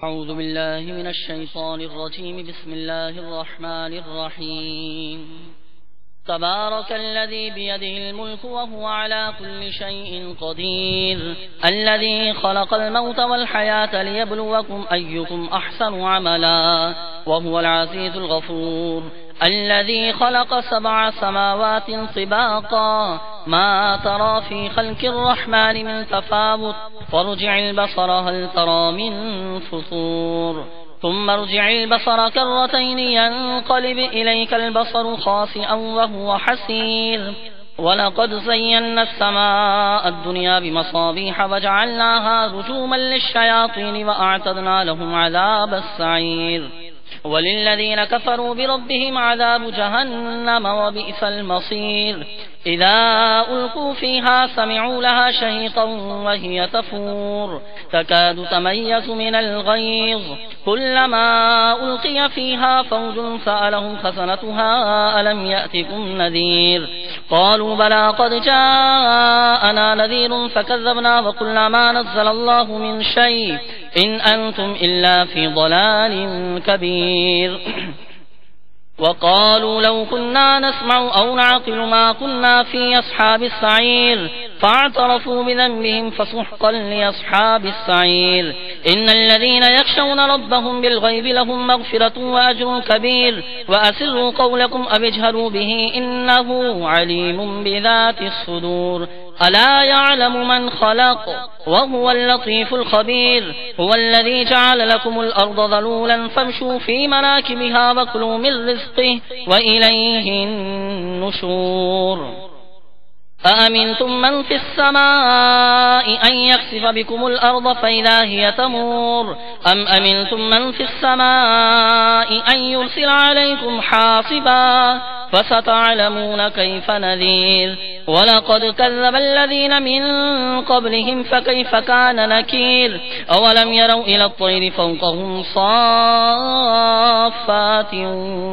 أعوذ بالله من الشيطان الرجيم. بسم الله الرحمن الرحيم. تبارك الذي بيده الملك وهو على كل شيء قدير، الذي خلق الموت والحياة ليبلوكم أيكم أحسن عملا، وهو العزيز الغفور، الذي خلق 7 سماوات طباقا ما ترى في خلق الرحمن من تفاوت، فارجع البصر هل ترى من فطور، ثم ارجع البصر كرتين ينقلب إليك البصر خاسئا وهو حسير، ولقد زينا السماء الدنيا بمصابيح وجعلناها رجوما للشياطين وأعتدنا لهم عذاب السعير، وللذين كفروا بربهم عذاب جهنم وبئس المصير. إذا ألقوا فيها سمعوا لها شهيقا وهي تفور تكاد تميز من الغيظ، كلما ألقي فيها فوج سألهم خزنتها ألم يأتكم نذير، قالوا بلى قد جاءنا نذير فكذبنا وقلنا ما نزل الله من شيء إن أنتم إلا في ضلال كبير. وقالوا لو كنا نسمع أو نعقل ما كنا في أصحاب السعير، فاعترفوا بذنبهم فسحقا لأصحاب السعير. إن الذين يخشون ربهم بالغيب لهم مغفرة وأجر كبير، وأسروا قولكم أو اجهروا به إنه عليم بذات الصدور. ألا يعلم من خلق وهو اللطيف الخبير، هو الذي جعل لكم الأرض ذلولا فامشوا في مناكبها وكلوا من رزقه وإليه النشور. أأمنتم من في السماء أن يخسف بكم الأرض فإذا هي تمور، أم أمنتم من في السماء أن يرسل عليكم حاصبا، فستعلمون كيف نذير. ولقد كذب الذين من قبلهم فكيف كان نكير، أولم يروا إلى الطير فوقهم صافات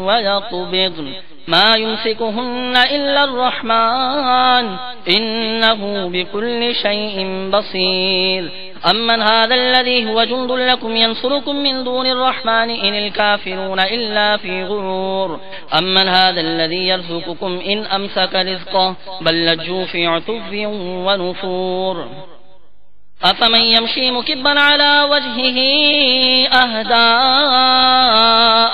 ويقبضن ما يمسكهن إلا الرحمن إنه بكل شيء بصير. أمن هذا الذي هو جند لكم ينصركم من دون الرحمن إن الكافرون إلا في غرور، أمن هذا الذي يرزقكم إن أمسك رزقه بل لجوا في عتو ونفور. أفمن يمشي مكبا على وجهه أهدى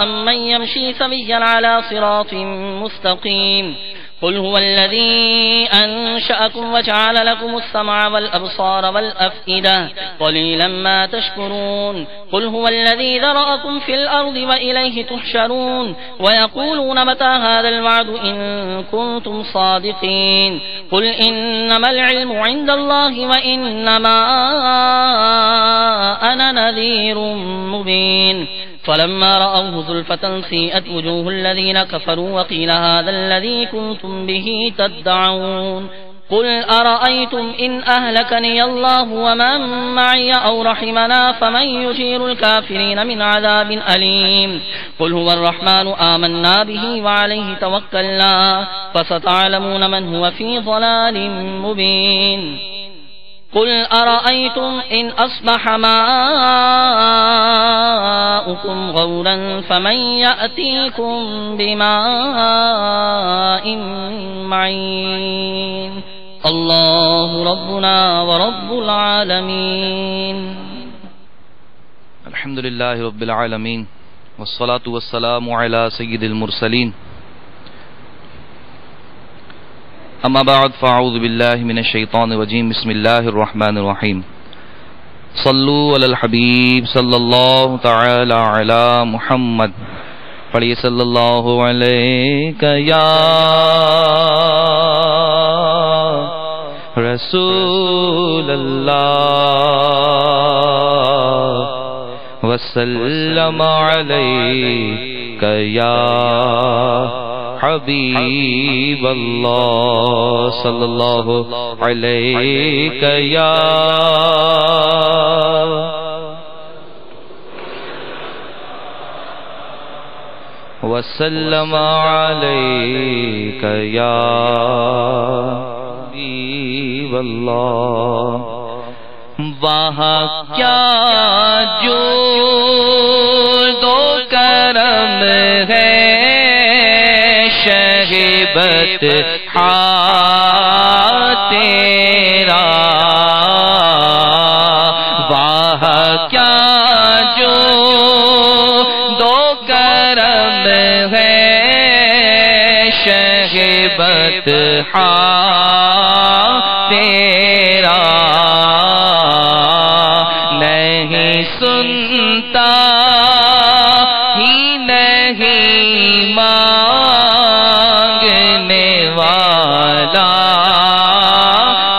أمن يمشي سويا على صراط مستقيم. قل هو الذي أنشأكم وجعل لكم السمع والأبصار والأفئدة قليلا ما تشكرون. قل هو الذي ذرأكم في الأرض وإليه تحشرون. ويقولون متى هذا الوعد إن كنتم صادقين. قل إنما العلم عند الله وإنما أنا نذير مبين. فلما رأوه زلفة سيئت وجوه الذين كفروا وقيل هذا الذي كنتم به تدعون. قل أرأيتم إن أهلكني الله ومن معي أو رحمنا فمن يجير الكافرين من عذاب أليم. قل هو الرحمن آمنا به وعليه توكلنا فستعلمون من هو في ضلال مبين. قل أرأيتم إن أصبح ماؤكم غورا فمن يأتيكم بماء معين. الله ربنا ورب العالمين. الحمد لله رب العالمين، والصلاة والسلام على سيد المرسلين. اما بعد فاعوذ باللہ من الشیطان الرجیم. بسم اللہ الرحمن الرحیم. صلو علی الحبیب صلی اللہ تعالی علی محمد. پڑھیے صلی اللہ علیہ یا رسول اللہ وسلم علیہ یا حبیب اللہ صلی اللہ علیہ یا وسلم علیک یا حبیب اللہ. وہاں کیا جو بطحا تیرا واہ کیا جو دو کرم ہے شہ بطحا تیرا نہیں سنتا ہی نہیں مانگنے والا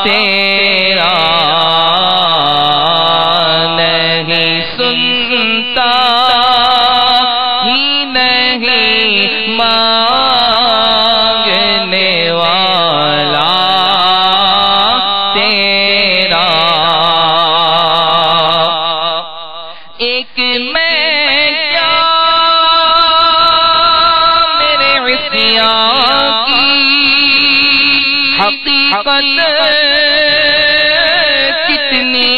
تیرا نہیں سنتا ہی نہیں مانگنے والا تیرا ایک میں کیا میرے عصیان کی حقیقت کتنی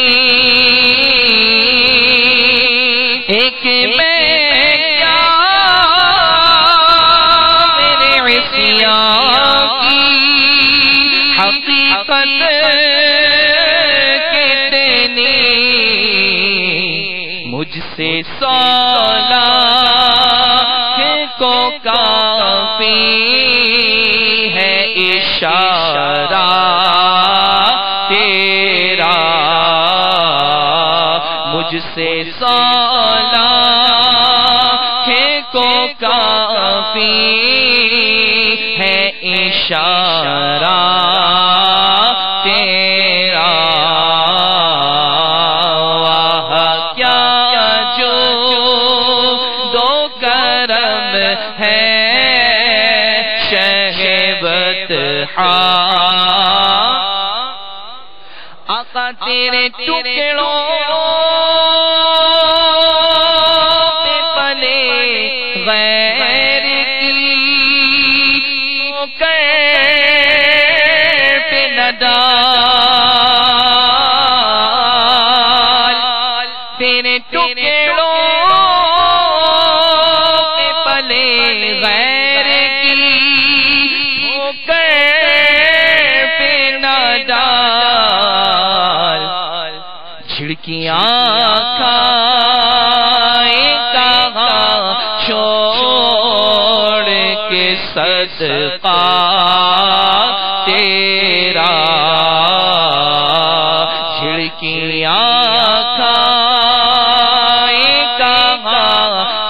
ایک میں کیا میرے عصیان کی حقیقت کتنی مجھ سے سولا کو کافی ہے اشارہ تیرا مجھ سے سولا کو کافی ہے اشارہ تیرا آقا تیرے ٹکڑوں پہ پلے غیر کی پہ نہ ڈال تیرے ٹکڑوں پہ پلے غیر کی کھڑکیاں کھائیں کہاں چھوڑ کے صدقہ تیرا کھڑکیاں کھائیں کہاں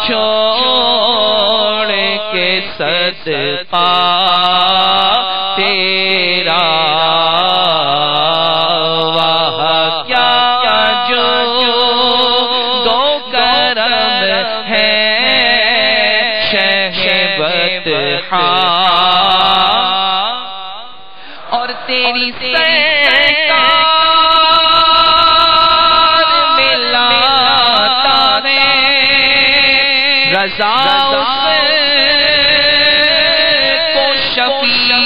چھوڑ کے صدقہ تیرا اور تیری سرکار ملاتا ہے رضا اس کو شفیع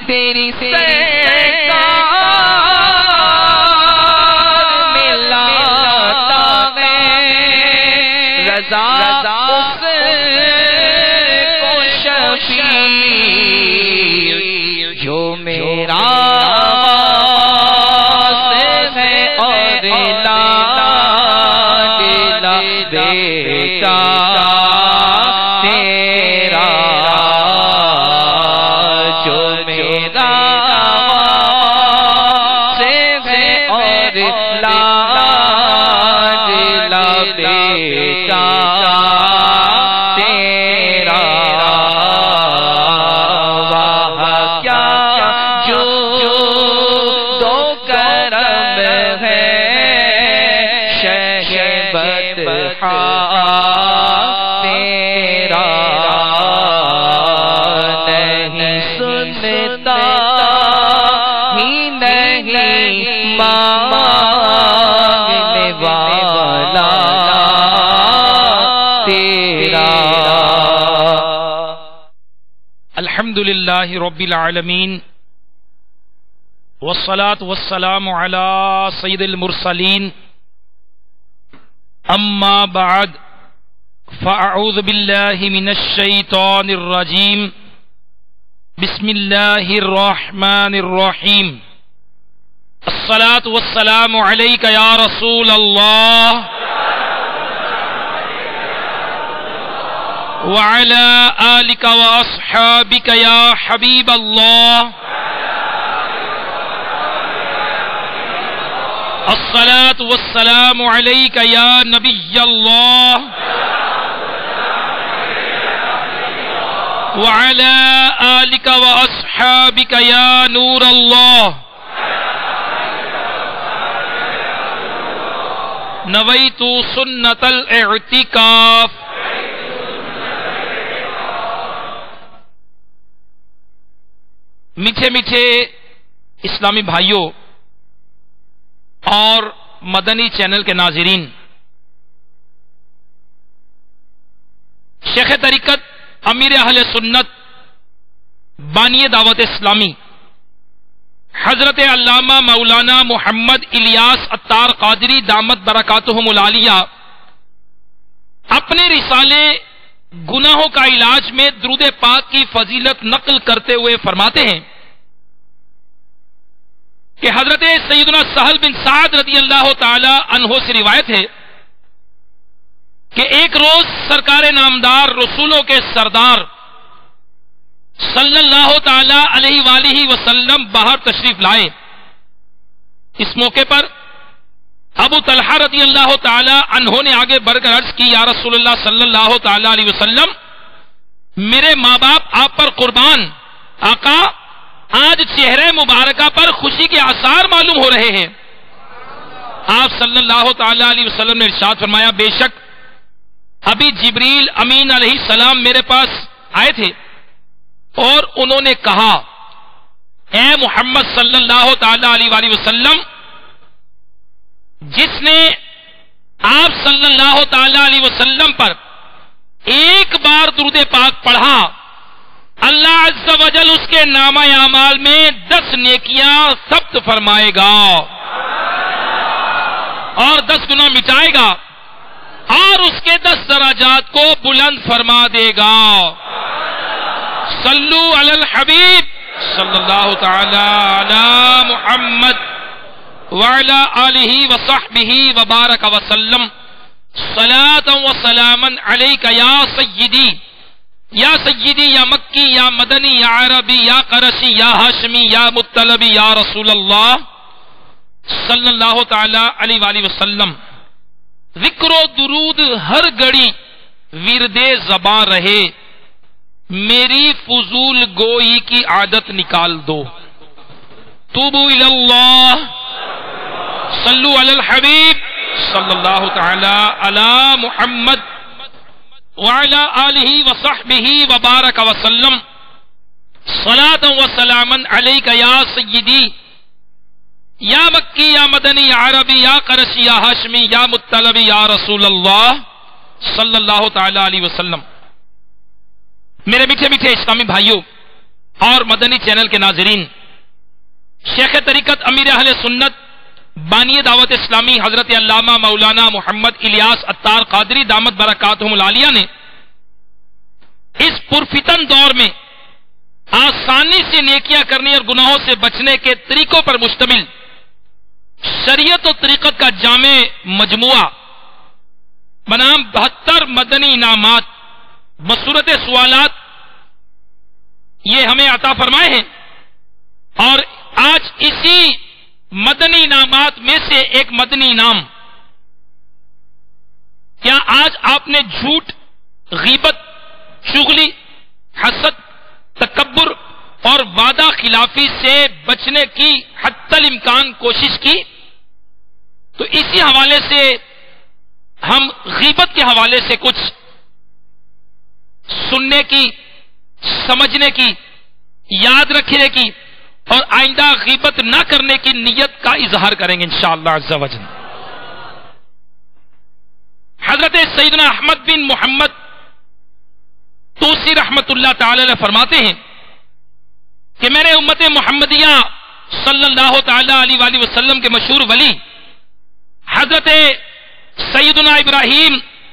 تیری سرکار ملاتا ہے رضا جو میرا ہے اور لا بیٹا تیرا جو میرا ہے اور لا بیٹا تیرا نہیں سنتا ہی نہیں مانگنے والا تیرا الحمدللہ رب العالمین والصلاة والسلام على سید المرسلین اما بعد فأعوذ بالله من الشيطان الرجيم بسم الله الرحمن الرحيم الصلاة والسلام عليك يا رسول الله وعلى آلك وأصحابك يا حبيب الله الصلاة والسلام عليك يا نبي الله وعلى آلك وأصحابك يا نور الله نويت سنة الاعتكاف. میٹھے میٹھے اسلامی بھائیوں اور مدنی چینل کے ناظرین، شیخ طریقت امیر اہل سنت بانی دعوت اسلامی حضرت علامہ مولانا محمد الیاس عطار قادری دامت برکاتہم العالیہ اپنے رسالے گناہوں کا علاج میں درود پاک کی فضیلت نقل کرتے ہوئے فرماتے ہیں کہ حضرت سیدنا سہل بن سعد رضی اللہ تعالی عنہ سے روایت ہے کہ ایک روز سرکار نامدار رسولوں کے سردار صلی اللہ تعالی علیہ وآلہ وسلم باہر تشریف لائے. اس موقع پر ابو طلحہ رضی اللہ تعالی عنہ نے آگے بڑھ کر عرض کی، یا رسول اللہ صلی اللہ تعالی علیہ وسلم، میرے ماں باپ آپ پر قربان، آقا آج چہرے مبارکہ پر خوشی کے آثار معلوم ہو رہے ہیں. آپ صلی اللہ تعالی علیہ وسلم نے ارشاد فرمایا، بے شک ابھی جبریل امین علیہ السلام میرے پاس آئے تھے اور انہوں نے کہا، اے محمد صلی اللہ تعالی علیہ وآلہ وسلم، جس نے آپ صلی اللہ تعالی علیہ وسلم پر ایک بار درود پاک پڑھا، اللہ عز و جل اس کے نامہ اعمال میں 10 نیکیاں ثبت فرمائے گا اور 10 گناہ مٹائے گا اور اس کے 10 درجات کو بلند فرما دے گا. صلو علی الحبیب صلی اللہ تعالی علی محمد وعلی آلہ وصحبہ وبارک وسلم. صلاۃ و سلاما علیک یا سیدی یا مکی یا مدنی یا عربی یا قرشی یا ہاشمی یا مطلبی یا رسول اللہ صلی اللہ تعالی علیہ وآلہ وسلم. ذکر و درود ہر گھڑی ورد زباں رہے، میری فضول گوئی کی عادت نکال دو. توبو الی اللہ، صلو علی الحبیب صلی اللہ تعالی علی محمد وعلی آلہ وصحبہ وبارک وسلم. صلاۃ و سلاما علیک یا سیدی یا مکی یا مدنی یا عربی یا قرشی یا ہاشمی یا مطلبی یا رسول اللہ صلی اللہ تعالی علیہ وسلم. میرے میٹھے میٹھے اسلامی بھائیوں اور مدنی چینل کے ناظرین، شیخ طریقت امیر اہل سنت بانی دعوت اسلامی حضرت علامہ مولانا محمد الیاس عطار قادری دامت برکاتہم العالیہ نے اس پرفتن دور میں آسانی سے نیکیاں کرنے اور گناہوں سے بچنے کے طریقوں پر مشتمل شریعت و طریقت کا جامع مجموعہ بنام 72 مدنی انعامات بصورت سوالات یہ ہمیں عطا فرمائے ہیں. اور آج اسی مدنی انعامات میں سے ایک مدنی انعام، کیا آج آپ نے جھوٹ، غیبت، چغلی، حسد، تکبر اور وعدہ خلافی سے بچنے کی حتی الامکان کوشش کی؟ تو اسی حوالے سے ہم غیبت کے حوالے سے کچھ سننے کی، سمجھنے کی، یاد رکھنے کی اور آئندہ غیبت نہ کرنے کی نیت کا اظہار کریں گے انشاءاللہ عز و جل. حضرت سیدنا احمد بن محمد توسی رحمت اللہ تعالی علیہ فرماتے ہیں کہ میں نے امت محمدیہ صلی اللہ تعالی علیہ وآلہ وسلم کے مشہور ولی حضرت سیدنا ابراہیم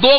2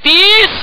30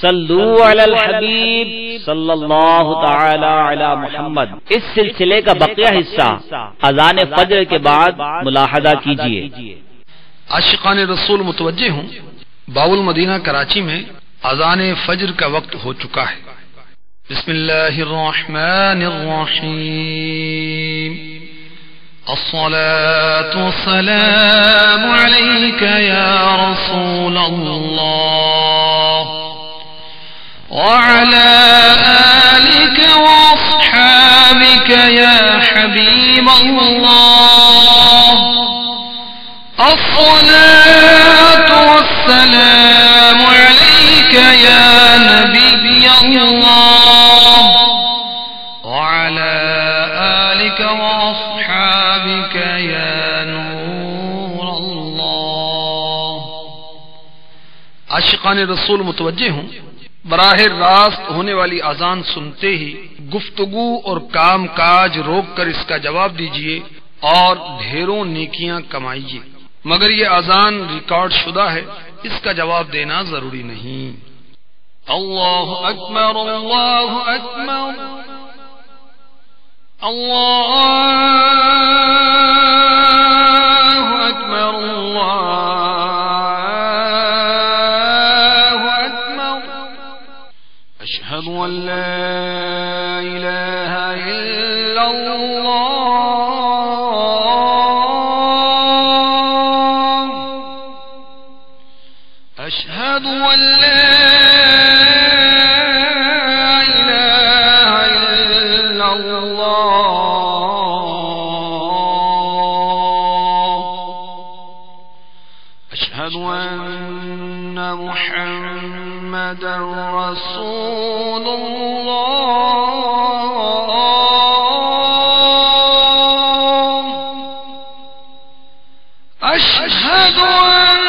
صلو علی الحبیب صلی اللہ تعالی علی محمد۔ اس سلسلے کا بقیہ حصہ اذان فجر کے بعد ملاحظہ کیجیے۔ عاشقان رسول متوجہ ہوں، باول مدینہ کراچی میں اذان فجر کا وقت ہو چکا ہے۔ بسم اللہ الرحمن الرحیم۔ الصلاة والسلام عليك يا رسول الله وعلى آلك وأصحابك يا حبيب الله الصلاة والسلام عليك يا نبي الله وعلى آلك وأصحابك يا نور الله۔ عاشقان رسول متوجہ ہوں، براہ راست ہونے والی اذان سنتے ہی گفتگو اور کام کاج روک کر اس کا جواب دیجیے اور ڈھیروں نیکیاں کمائیے، مگر یہ اذان ریکارڈ شدہ ہے، اس کا جواب دینا ضروری نہیں۔ اللہ اکبر اللہ اکبر اللہ اکبر اللہ اکبر اشہد ان لا الہ الا اللہ اشہد ان لا محمد رسول الله أشهد أن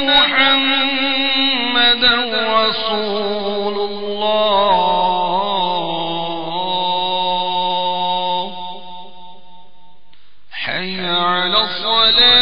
محمد رسول الله حي على الصلاة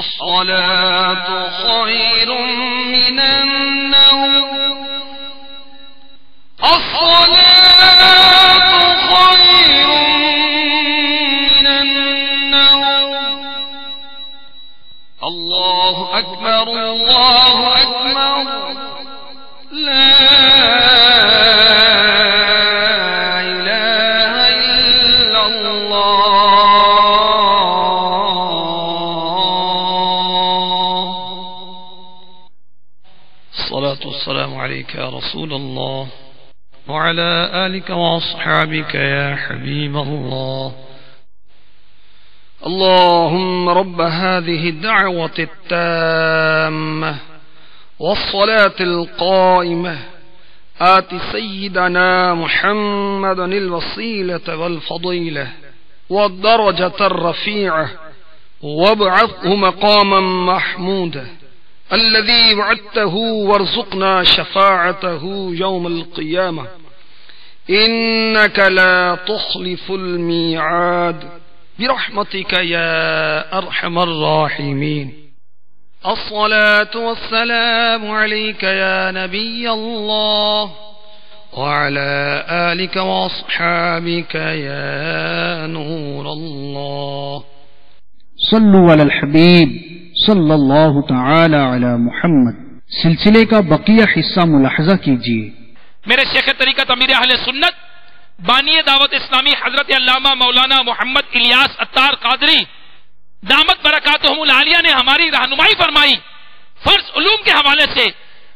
الصلاة خير من النوم الصلاة خير من النوم الله أكبر الله أكبر لا إله إلا الله الصلاة والسلام عليك يا رسول الله وعلى آلك وأصحابك يا حبيب الله اللهم رب هذه الدعوة التامة والصلاة القائمة آت سيدنا محمد الوسيلة والفضيلة والدرجة الرفيعة وابعثه مقاما محمودا الذي وعدته وارزقنا شفاعته يوم القيامة إنك لا تخلف الميعاد برحمتك يا أرحم الراحمين الصلاة والسلام عليك يا نبي الله وعلى آلك وأصحابك يا نور الله صلوا علی الحبیب صلی اللہ تعالی علی محمد۔ سلسلے کا بقیہ حصہ ملاحظہ کیجیے۔ میرے شیخ طریقت امیر اہل سنت بانی دعوت اسلامی حضرت علامہ مولانا محمد الیاس عطار قادری دامت برکاتہم العالیہ نے ہماری رہنمائی فرمائی فرض علوم کے حوالے سے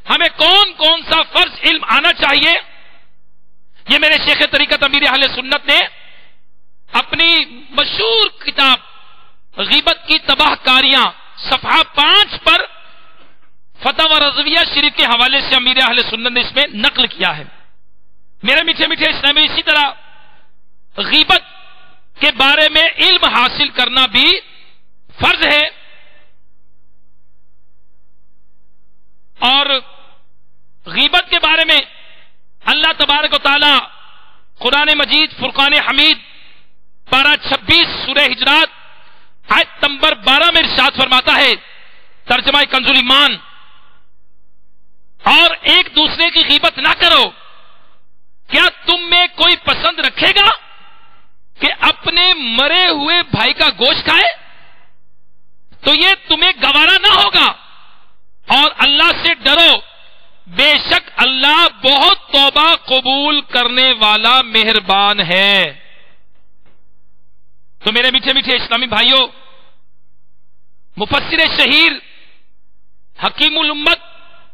ہمیں کون کون سا فرض علم آنا چاہیے. یہ میرے شیخ طریقت امیر اہل سنت نے اپنی مشہور کتاب غیبت کی تباہ کاریاں صفحہ 5 پر فتاوی رضویہ شریف کے حوالے سے امیر اہل سنت نے اس میں نقل کیا ہے. میرے میٹھے میٹھے اسلامی اسی طرح غیبت کے بارے میں علم حاصل کرنا بھی فرض ہے. اور غیبت کے بارے میں اللہ تبارک و تعالی قرآن مجید فرقان حمید پارہ 26 سورہ حجرات آیت نمبر 12 میں ارشاد فرماتا ہے ترجمہ کنز الایمان اور ایک دوسرے کی غیبت نہ کرو. کیا تم میں کوئی پسند رکھے گا کہ اپنے مرے ہوئے بھائی کا گوشت کھائے؟ تو یہ تمہیں گوارا نہ ہوگا اور اللہ سے ڈرو بے شک اللہ بہت توبہ قبول کرنے والا مہربان ہے. تو میرے میٹھے میٹھے اسلامی بھائیوں مفسر شہیر حکیم الامت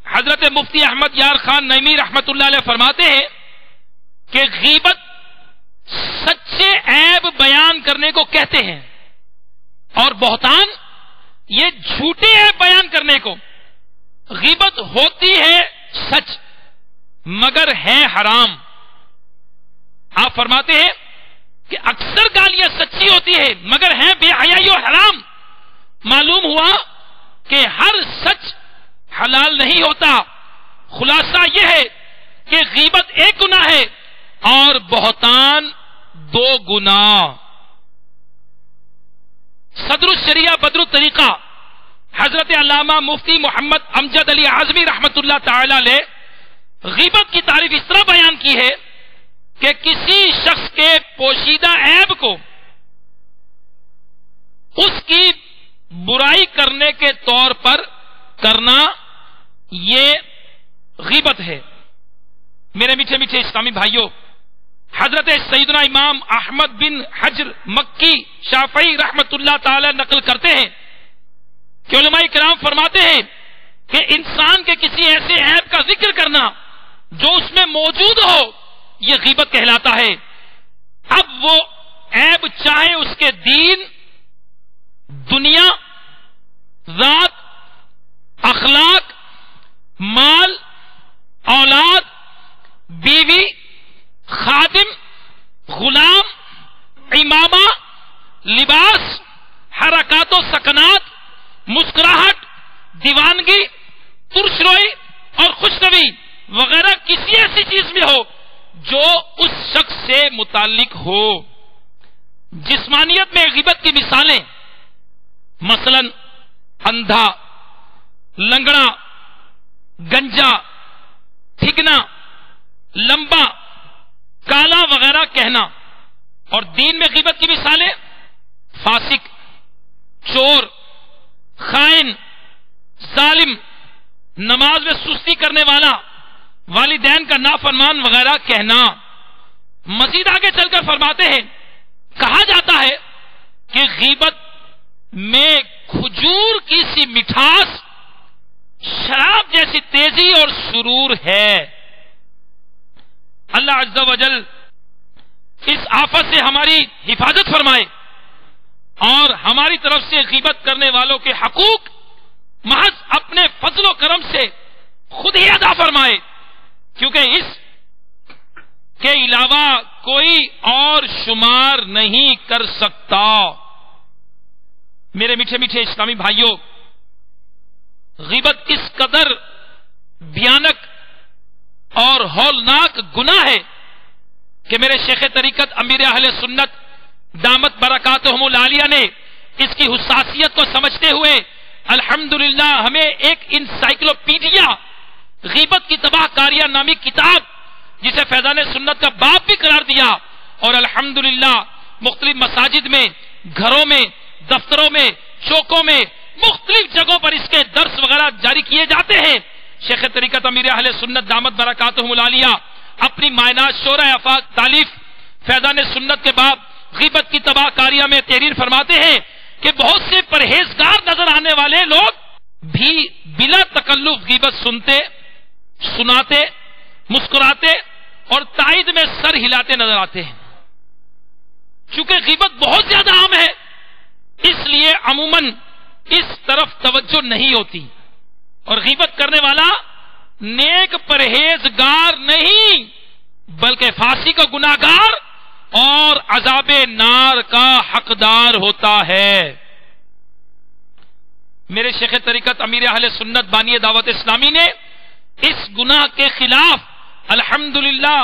حضرت مفتی احمد یار خان نعیمی رحمت اللہ علیہ فرماتے ہیں کہ غیبت سچے عیب بیان کرنے کو کہتے ہیں اور بہتان یہ جھوٹے عیب بیان کرنے کو. غیبت ہوتی ہے سچ مگر ہے حرام. آپ فرماتے ہیں کہ اکثر گالیاں سچی ہوتی ہے مگر ہیں بے حیائی و حرام. معلوم ہوا کہ ہر سچ حلال نہیں ہوتا. خلاصہ یہ ہے کہ غیبت ایک گناہ ہے اور بہتان 2 گناہ. صدر الشریعہ بدر الطریقہ حضرت علامہ مفتی محمد امجد علی اعظمی رحمت اللہ تعالی علیہ غیبت کی تعریف اس طرح بیان کی ہے کہ کسی شخص کے پوشیدہ عیب کو اس کی برائی کرنے کے طور پر کرنا یہ غیبت ہے. میرے میٹھے میٹھے اسلامی بھائیوں حضرت سیدنا امام احمد بن حجر مکی شافعی رحمت اللہ تعالی نقل کرتے ہیں کہ علماء کرام فرماتے ہیں کہ انسان کے کسی ایسے عیب کا ذکر کرنا جو اس میں موجود ہو یہ غیبت کہلاتا ہے. اب وہ عیب چاہے اس کے دین دنیا ذات اخلاق مال اولاد بیوی خادم غلام امامہ لباس حرکات و سکنات مسکراہٹ دیوانگی ترش روئی اور خوش روی وغیرہ کسی ایسی چیز میں ہو جو اس شخص سے متعلق ہو. جسمانیت میں غیبت کی مثالیں مثلا اندھا لنگڑا گنجا ٹھگنا لمبا کالا وغیرہ کہنا. اور دین میں غیبت کی مثالیں فاسق چور خائن ظالم نماز میں سستی کرنے والا والدین کا نافرمان وغیرہ کہنا. مزید آگے چل کر فرماتے ہیں کہا جاتا ہے کہ غیبت میں کھجور کی سی مٹھاس شراب جیسی تیزی اور سرور ہے. اللہ عز و جل اس آفت سے ہماری حفاظت فرمائے اور ہماری طرف سے غیبت کرنے والوں کے حقوق محض اپنے فضل و کرم سے خود ہی ادا فرمائے کیونکہ اس کے علاوہ کوئی اور شمار نہیں کر سکتا. میرے میٹھے میٹھے اسلامی بھائیوں غیبت اس قدر بھیانک اور ہولناک گناہ ہے کہ میرے شیخ طریقت امیر اہل سنت دامت برکاتہم العالیہ نے اس کی حساسیت کو سمجھتے ہوئے الحمدللہ ہمیں ایک انسائکلوپیڈیا غیبت کی تباہ کاریاں نامی کتاب جسے فیضان سنت کا باب بھی قرار دیا اور الحمدللہ مختلف مساجد میں گھروں میں دفتروں میں چوکوں میں مختلف جگہوں پر اس کے درس وغیرہ جاری کیے جاتے ہیں. شیخ طریقت امیر اہل سنت دامت برکاتہم العالیہ اپنی مائنات شورہ آفاق تالیف فیضان سنت کے باب غیبت کی تباہ کاریاں میں تحریر فرماتے ہیں کہ بہت سے پرہیزگار نظر آنے والے لوگ بھی بلا تکلف غیبت سنتے، سناتے، مسکراتے اور تائید میں سر ہلاتے نظر آتے ہیں۔ چونکہ غیبت بہت زیادہ عام ہے، اس لیے عموماً اس طرف توجہ نہیں ہوتی، اور غیبت کرنے والا نیک پرہیزگار نہیں بلکہ فاسق کا گناہگار اور عذاب نار کا حقدار ہوتا ہے۔ میرے شیخ طریقت امیر اہل سنت بانی دعوت اسلامی نے اس گناہ کے خلاف الحمدللہ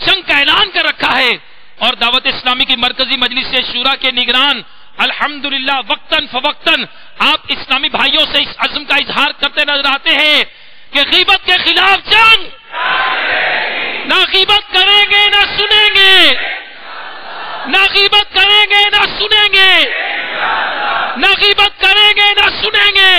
جنگ کا اعلان کر رکھا ہے، اور دعوت اسلامی کی مرکزی مجلس شورا کے نگران الحمدللہ وقتاً فوقتاً آپ اسلامی بھائیوں سے اس عزم کا اظہار کرتے نظر آتے ہیں کہ غیبت کے خلاف جنگ، نہ غیبت کریں گے نہ سنیں گے، نہ غیبت کریں گے نہ سنیں گے، نہ غیبت کریں گے نہ سنیں گے۔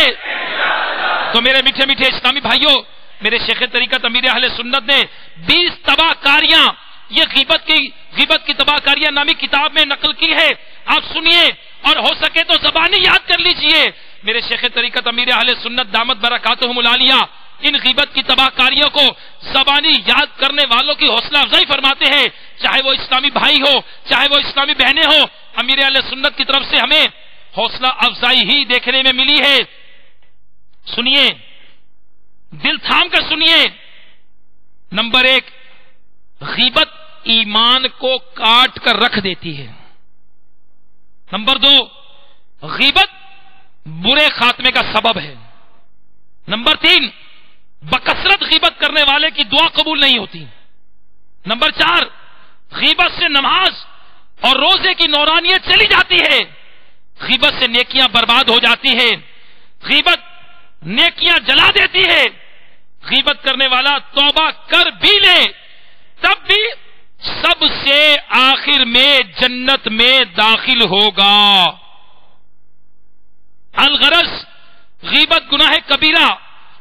تو میرے میٹھے میٹھے اسلامی بھائیوں، میرے شیخ طریقت امیر اہل سنت نے 20 تباہ کاریاں، یہ غیبت کی تباہ کاریاں نامی کتاب میں نقل کی ہے، آپ سنیے اور ہو سکے تو زبانی یاد کر لیجئے۔ میرے شیخ طریقت امیر اہل سنت دامت برکاتہم العالیہ ان غیبت کی تباہ کاریوں کو زبانی یاد کرنے والوں کی حوصلہ افزائی فرماتے ہیں، چاہے وہ اسلامی بھائی ہو چاہے وہ اسلامی بہنیں ہو۔ امیر اہل سنت کی طرف سے ہمیں حوصلہ افزائی ہی دیکھنے میں ملی ہے۔ سنیے، دل تھام کر سنیے۔ نمبر 1، غیبت ایمان کو کاٹ کر رکھ دیتی ہے۔ نمبر 2، غیبت برے خاتمے کا سبب ہے۔ نمبر 3، بکثرت غیبت کرنے والے کی دعا قبول نہیں ہوتی۔ نمبر 4، غیبت سے نماز اور روزے کی نورانیت چلی جاتی ہے۔ غیبت سے نیکیاں برباد ہو جاتی ہیں، غیبت نیکیاں جلا دیتی ہے۔ غیبت کرنے والا توبہ کر بھی لے تب بھی سب سے آخر میں جنت میں داخل ہوگا۔ الغرض غیبت گناہ کبیرہ،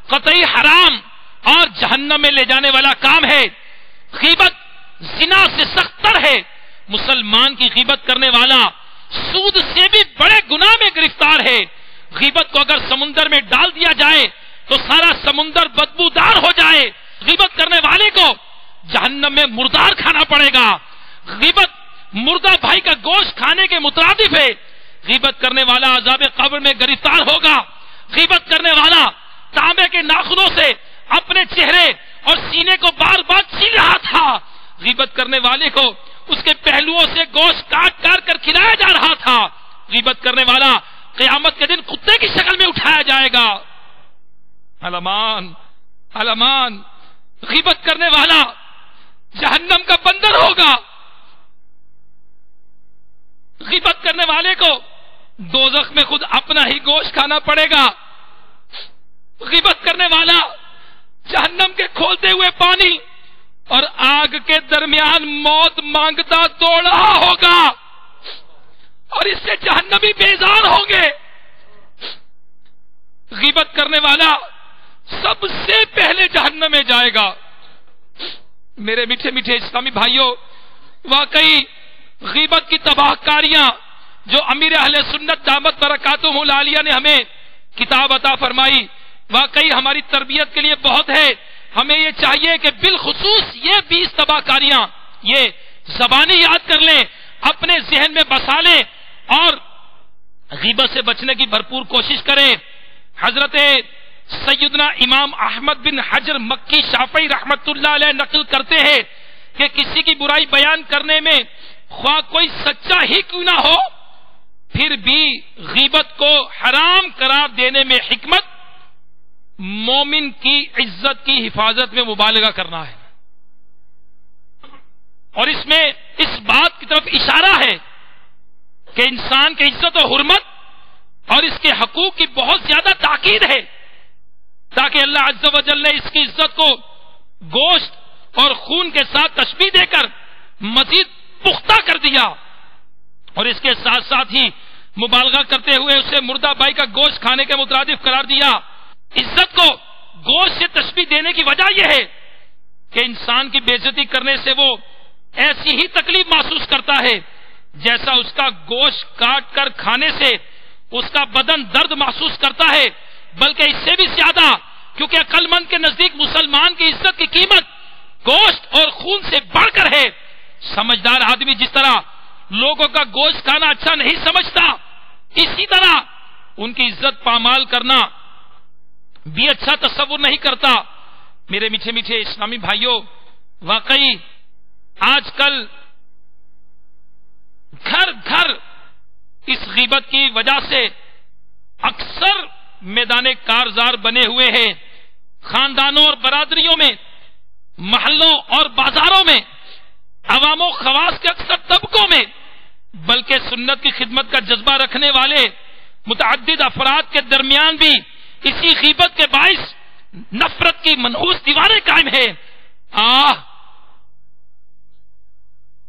قطعی حرام اور جہنم میں لے جانے والا کام ہے۔ غیبت زنا سے سخت تر ہے۔ مسلمان کی غیبت کرنے والا سود سے بھی بڑے گناہ میں گرفتار ہے۔ غیبت کو اگر سمندر میں ڈال دیا جائے تو سارا سمندر بدبودار ہو جائے۔ غیبت کرنے والے کو جہنم میں مردار کھانا پڑے گا۔ غیبت مردہ بھائی کا گوشت کھانے کے مترادف ہے۔ غیبت کرنے والا عذاب قبر میں گرفتار ہوگا۔ غیبت کرنے والا تانبے کے ناخنوں سے اپنے چہرے اور سینے کو بار بار چھین رہا تھا۔ غیبت کرنے والے کو اس کے پہلوؤں سے گوشت کاٹ کاٹ کر کھلایا جا رہا تھا۔ غیبت کرنے والا قیامت کے دن کتے کی شکل میں اٹھایا جائے گا۔ علمان علمان، غیبت کرنے والا جہنم کا بندر ہوگا۔ غیبت کرنے والے کو دوزخ میں خود اپنا ہی گوشت کھانا پڑے گا۔ غیبت کرنے والا جہنم کے کھولتے ہوئے پانی اور آگ کے درمیان موت مانگتا دوڑ رہا ہوگا، اور اس سے جہنمی بیزار ہوں گے۔ غیبت کرنے والا سب سے پہلے جہنم میں جائے گا۔ میرے میٹھے میٹھے اسلامی بھائیوں، واقعی غیبت کی تباہ کاریاں جو امیر اہل سنت دامت برکاتہم العالیہ نے ہمیں کتاب عطا فرمائی، واقعی ہماری تربیت کے لیے بہت ہے۔ ہمیں یہ چاہیے کہ بالخصوص یہ 20 تباہ کاریاں یہ زبانی یاد کر لیں، اپنے ذہن میں بسا لیں اور غیبت سے بچنے کی بھرپور کوشش کریں۔ حضرت سیدنا امام احمد بن حجر مکی شافعی رحمت اللہ علیہ نقل کرتے ہیں کہ کسی کی برائی بیان کرنے میں خواہ کوئی سچا ہی کیوں نہ ہو، پھر بھی غیبت کو حرام قرار دینے میں حکمت مومن کی عزت کی حفاظت میں مبالغہ کرنا ہے، اور اس میں اس بات کی طرف اشارہ ہے کہ انسان کی عزت و حرمت اور اس کے حقوق کی بہت زیادہ تاکید ہے، تاکہ اللہ عز و جل نے اس کی عزت کو گوشت اور خون کے ساتھ تشبیہ دے کر مزید پختہ کر دیا، اور اس کے ساتھ ساتھ ہی مبالغہ کرتے ہوئے اسے مردہ بھائی کا گوشت کھانے کے مترادف قرار دیا۔ عزت کو گوشت سے تشبیہ دینے کی وجہ یہ ہے کہ انسان کی بے عزتی کرنے سے وہ ایسی ہی تکلیف محسوس کرتا ہے جیسا اس کا گوشت کاٹ کر کھانے سے اس کا بدن درد محسوس کرتا ہے، بلکہ اس سے بھی زیادہ، کیونکہ عقل مند کے نزدیک مسلمان کی عزت کی قیمت گوشت اور خون سے بڑھ کر ہے۔ سمجھدار آدمی جس طرح لوگوں کا گوشت کھانا اچھا نہیں سمجھتا، اسی طرح ان کی عزت پامال کرنا بھی اچھا تصور نہیں کرتا۔ میرے میٹھے میٹھے اسلامی بھائیوں، واقعی آج کل گھر گھر اس غیبت کی وجہ سے اکثر میدان کارزار بنے ہوئے ہیں۔ خاندانوں اور برادریوں میں، محلوں اور بازاروں میں، عوام و خواص کے اکثر طبقوں میں، بلکہ سنت کی خدمت کا جذبہ رکھنے والے متعدد افراد کے درمیان بھی اسی غیبت کے باعث نفرت کی منحوس دیواریں قائم ہیں۔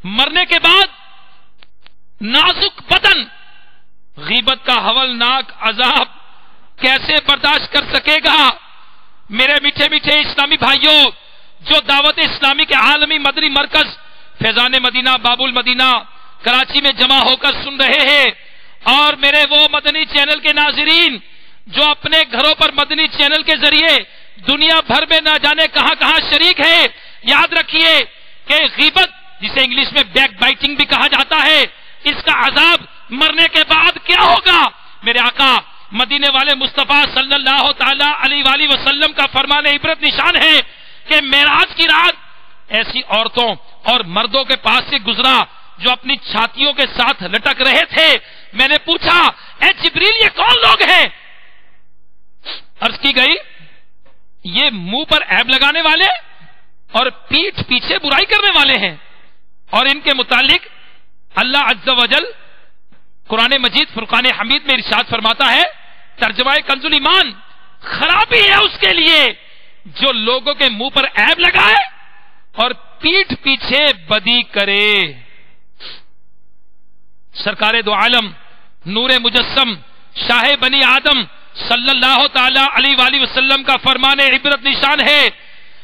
مرنے کے بعد نازک بدن غیبت کا ہولناک عذاب کیسے برداشت کر سکے گا؟ میرے میٹھے میٹھے اسلامی بھائیوں، جو دعوت اسلامی کے عالمی مدنی مرکز فیضان مدینہ باب المدینہ کراچی میں جمع ہو کر سن رہے ہیں، اور میرے وہ مدنی چینل کے ناظرین جو اپنے گھروں پر مدنی چینل کے ذریعے دنیا بھر میں نہ جانے کہاں کہاں شریک ہے، یاد رکھیے کہ غیبت، جسے انگلش میں بیک بائٹنگ بھی کہا جاتا ہے، اس کا عذاب مرنے کے بعد کیا ہوگا؟ میرے آقا مدینے والے مصطفیٰ صلی اللہ تعالی علیہ وآلہ وسلم کا فرمان عبرت نشان ہے کہ معراج کی رات ایسی عورتوں اور مردوں کے پاس سے گزرا جو اپنی چھاتیوں کے ساتھ لٹک رہے تھے۔ میں نے پوچھا، اے جبریل یہ کون لوگ ہیں؟ عرض کی گئی، یہ منہ پر عیب لگانے والے اور پیٹھ پیچھے برائی کرنے والے ہیں، اور ان کے متعلق اللہ عز و جل قرآن مجید فرقان حمید میں ارشاد فرماتا ہے، ترجمہ کنز الایمان، خرابی ہے اس کے لیے جو لوگوں کے منہ پر عیب لگائے اور پیٹھ پیچھے بدی کرے۔ سرکار دو عالم نور مجسم شاہ بنی آدم صلی اللہ تعالی علیہ وآلہ وسلم کا فرمان عبرت نشان ہے،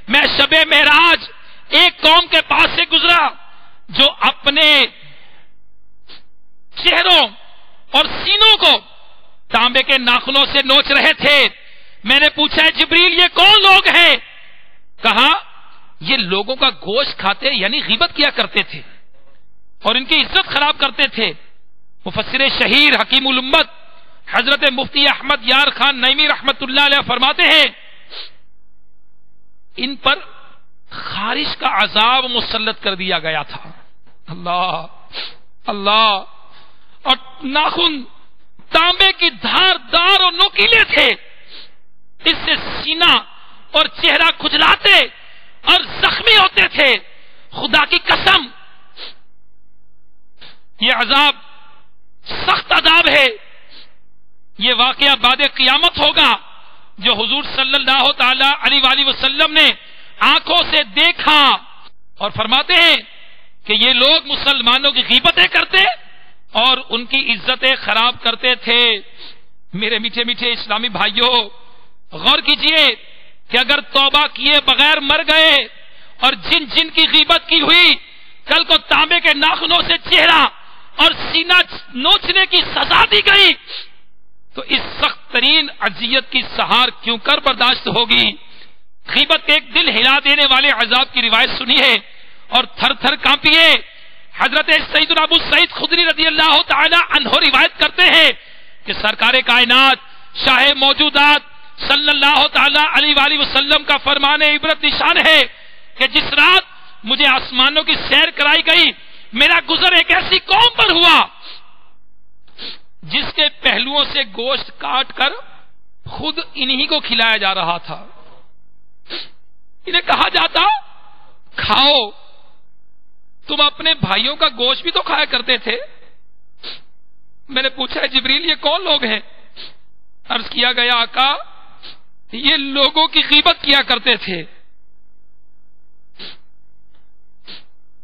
میں شب معراج ایک قوم کے پاس سے گزرا جو اپنے چہروں اور سینوں کو تانبے کے ناخنوں سے نوچ رہے تھے۔ میں نے پوچھا، جبریل یہ کون لوگ ہیں؟ کہا، یہ لوگوں کا گوشت کھاتے یعنی غیبت کیا کرتے تھے اور ان کی عزت خراب کرتے تھے۔ مفسر شہیر حکیم الامت حضرت مفتی احمد یار خان نعیمی رحمت اللہ علیہ فرماتے ہیں، ان پر خارش کا عذاب مسلط کر دیا گیا تھا۔ اللہ اللہ، اور ناخن تانبے کی دھار دار اور نوکیلے تھے، اس سے سینہ اور چہرہ کھجلاتے اور زخمی ہوتے تھے۔ خدا کی قسم یہ عذاب سخت عذاب ہے، یہ واقعہ بعد قیامت ہوگا جو حضور صلی اللہ تعالی علیہ وآلہ وسلم نے آنکھوں سے دیکھا، اور فرماتے ہیں کہ یہ لوگ مسلمانوں کی غیبتیں کرتے اور ان کی عزتیں خراب کرتے تھے۔ میرے میٹھے میٹھے اسلامی بھائیوں، غور کیجئے کہ اگر توبہ کیے بغیر مر گئے اور جن جن کی غیبت کی ہوئی کل کو تانبے کے ناخنوں سے چہرہ اور سینہ نوچنے کی سزا دی گئی تو اس سخت ترین اذیت کی سہار کیوں کر برداشت ہوگی؟ غیبت کے ایک دل ہلا دینے والے عذاب کی روایت سنیے اور تھر تھر کانپیے۔ حضرت سیدنا ابو سعید خدری رضی اللہ تعالی عنہ روایت کرتے ہیں کہ سرکار کائنات شاہ موجودات صلی اللہ تعالی علیہ وآلہ وسلم کا فرمان عبرت نشان ہے کہ جس رات مجھے آسمانوں کی سیر کرائی گئی، میرا گزر ایک ایسی قوم پر ہوا جس کے پہلوؤں سے گوشت کاٹ کر خود انہی کو کھلایا جا رہا تھا۔ انہیں کہا جاتا، کھاؤ، تم اپنے بھائیوں کا گوشت بھی تو کھایا کرتے تھے۔ میں نے پوچھا، جبریل یہ کون لوگ ہیں؟ عرض کیا گیا، آقا یہ لوگوں کی غیبت کیا کرتے تھے۔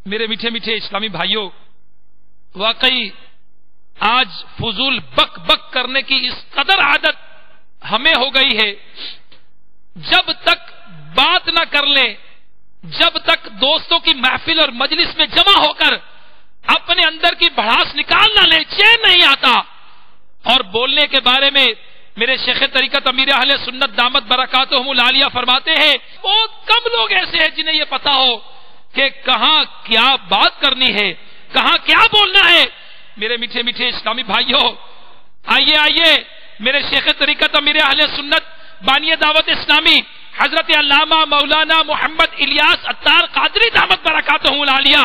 میرے میٹھے میٹھے اسلامی بھائیوں، واقعی آج فضول بک بک کرنے کی اس قدر عادت ہمیں ہو گئی ہے، جب تک بات نہ کر لیں جب تک دوستوں کی محفل اور مجلس میں جمع ہو کر اپنے اندر کی بھڑاس نکال نہ لے چین نہیں آتا. اور بولنے کے بارے میں میرے شیخ طریقت امیر اہل سنت دامت برکاتہم العالیہ فرماتے ہیں بہت کم لوگ ایسے ہیں جنہیں یہ پتا ہو کہ کہاں کیا بات کرنی ہے، کہاں کیا بولنا ہے. میرے میٹھے میٹھے اسلامی بھائیوں، آئیے میرے شیخ طریقت امیر اہل سنت بانی دعوت اسلامی حضرت علامہ مولانا محمد الیاس عطار قادری دامت برکاتہم العالیہ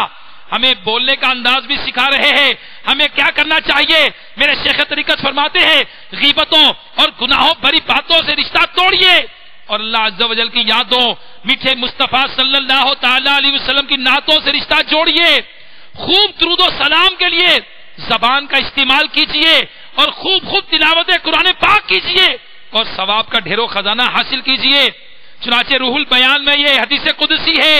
ہمیں بولنے کا انداز بھی سکھا رہے ہیں. ہمیں کیا کرنا چاہیے؟ میرے شیخ طریقت فرماتے ہیں غیبتوں اور گناہوں بری باتوں سے رشتہ توڑیے اور اللہ عز و جل کی یادوں، میٹھے مصطفیٰ صلی اللہ تعالی علیہ وسلم کی نعتوں سے رشتہ جوڑیے. خوب درود و سلام کے لیے زبان کا استعمال کیجیے اور خوب تلاوت قرآن پاک کیجیے اور ثواب کا ڈھیروں خزانہ حاصل کیجیے. چنانچہ روح البیان میں یہ حدیث قدسی ہے،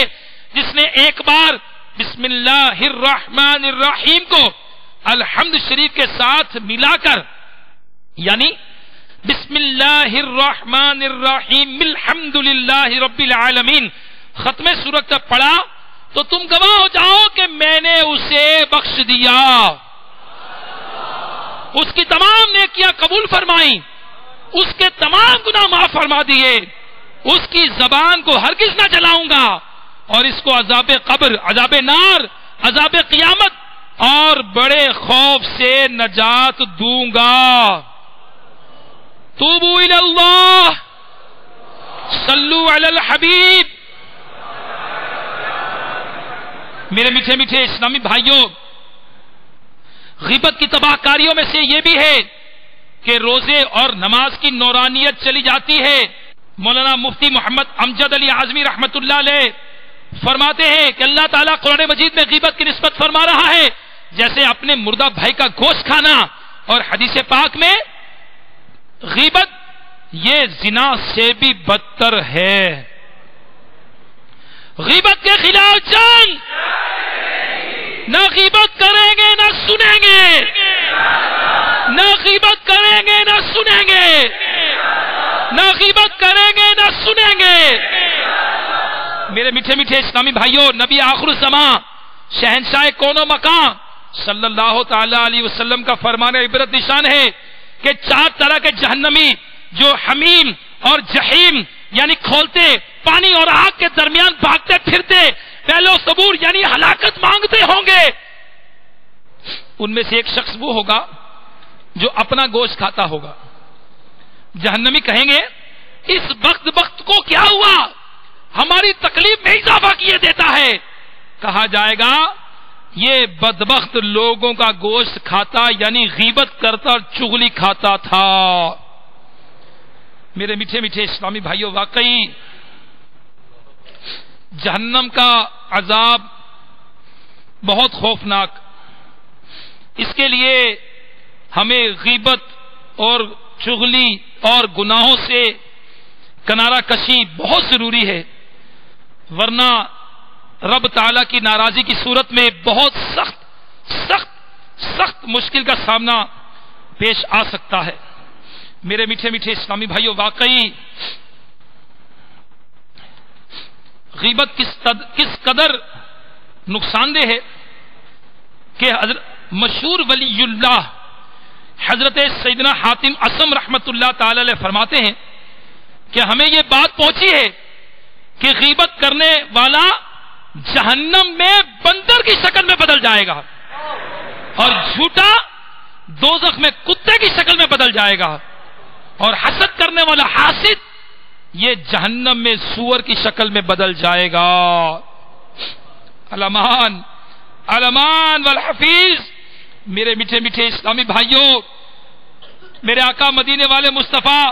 جس نے ایک بار بسم اللہ الرحمن الرحیم کو الحمد شریف کے ساتھ ملا کر، یعنی بسم اللہ الرحمن الرحیم الحمد للہ رب العالمین ختم سورت تک پڑھا تو تم گواہ ہو جاؤ کہ میں نے اسے بخش دیا، اس کی تمام نیکیاں قبول فرمائیں، اس کے تمام گناہ معاف فرما دیے، اس کی زبان کو ہرگز نہ جلاؤں گا اور اس کو عذاب قبر، عذاب نار، عذاب قیامت اور بڑے خوف سے نجات دوں گا. توبوا الی اللہ، صلو علی الحبیب. میرے میٹھے میٹھے اسلامی بھائیوں، غیبت کی تباہ کاریوں میں سے یہ بھی ہے کہ روزے اور نماز کی نورانیت چلی جاتی ہے. مولانا مفتی محمد امجد علی اعظمی رحمت اللہ علیہ فرماتے ہیں کہ اللہ تعالیٰ قرآن مجید میں غیبت کی نسبت فرما رہا ہے جیسے اپنے مردہ بھائی کا گوشت کھانا، اور حدیث پاک میں غیبت یہ زنا سے بھی بدتر ہے. غیبت کے خلاف جنگ، نہ غیبت کریں گے نہ سنیں گے، نہ غیبت کریں گے نہ سنیں گے، نہ غیبت کریں گے نہ سنیں گے. میرے میٹھے میٹھے اسلامی بھائیوں، نبی آخر الزمان شہنشاہ کون و مکان صلی اللہ تعالی علیہ وسلم کا فرمان عبرت نشان ہے کہ 4 طرح کے جہنمی جو حمیم اور جہیم یعنی کھولتے پانی اور آگ کے درمیان بھاگتے پھرتے پہلو صبور یعنی ہلاکت مانگتے ہوں گے، ان میں سے ایک شخص وہ ہوگا جو اپنا گوشت کھاتا ہوگا. جہنمی کہیں گے اس وقت کو کیا ہوا، ہماری تکلیف میں اضافہ کیے دیتا ہے. کہا جائے گا یہ بدبخت لوگوں کا گوشت کھاتا یعنی غیبت کرتا اور چغلی کھاتا تھا. میرے میٹھے میٹھے اسلامی بھائیوں، واقعی جہنم کا عذاب بہت خوفناک. اس کے لیے ہمیں غیبت اور چغلی اور گناہوں سے کنارہ کشی بہت ضروری ہے، ورنہ رب تعالی کی ناراضی کی صورت میں بہت سخت مشکل کا سامنا پیش آ سکتا ہے. میرے میٹھے میٹھے اسلامی بھائیوں، واقعی غیبت کس قدر نقصان دہ ہے کہ مشہور ولی اللہ حضرت سیدنا حاتم اسم رحمت اللہ تعالی علیہ فرماتے ہیں کہ ہمیں یہ بات پہنچی ہے کہ غیبت کرنے والا جہنم میں بندر کی شکل میں بدل جائے گا اور جھوٹا دوزخ میں کتے کی شکل میں بدل جائے گا، اور حسد کرنے والا حاسد یہ جہنم میں سور کی شکل میں بدل جائے گا. علمان والحفیظ. میرے میٹھے میٹھے اسلامی بھائیوں، میرے آقا مدینے والے مصطفیٰ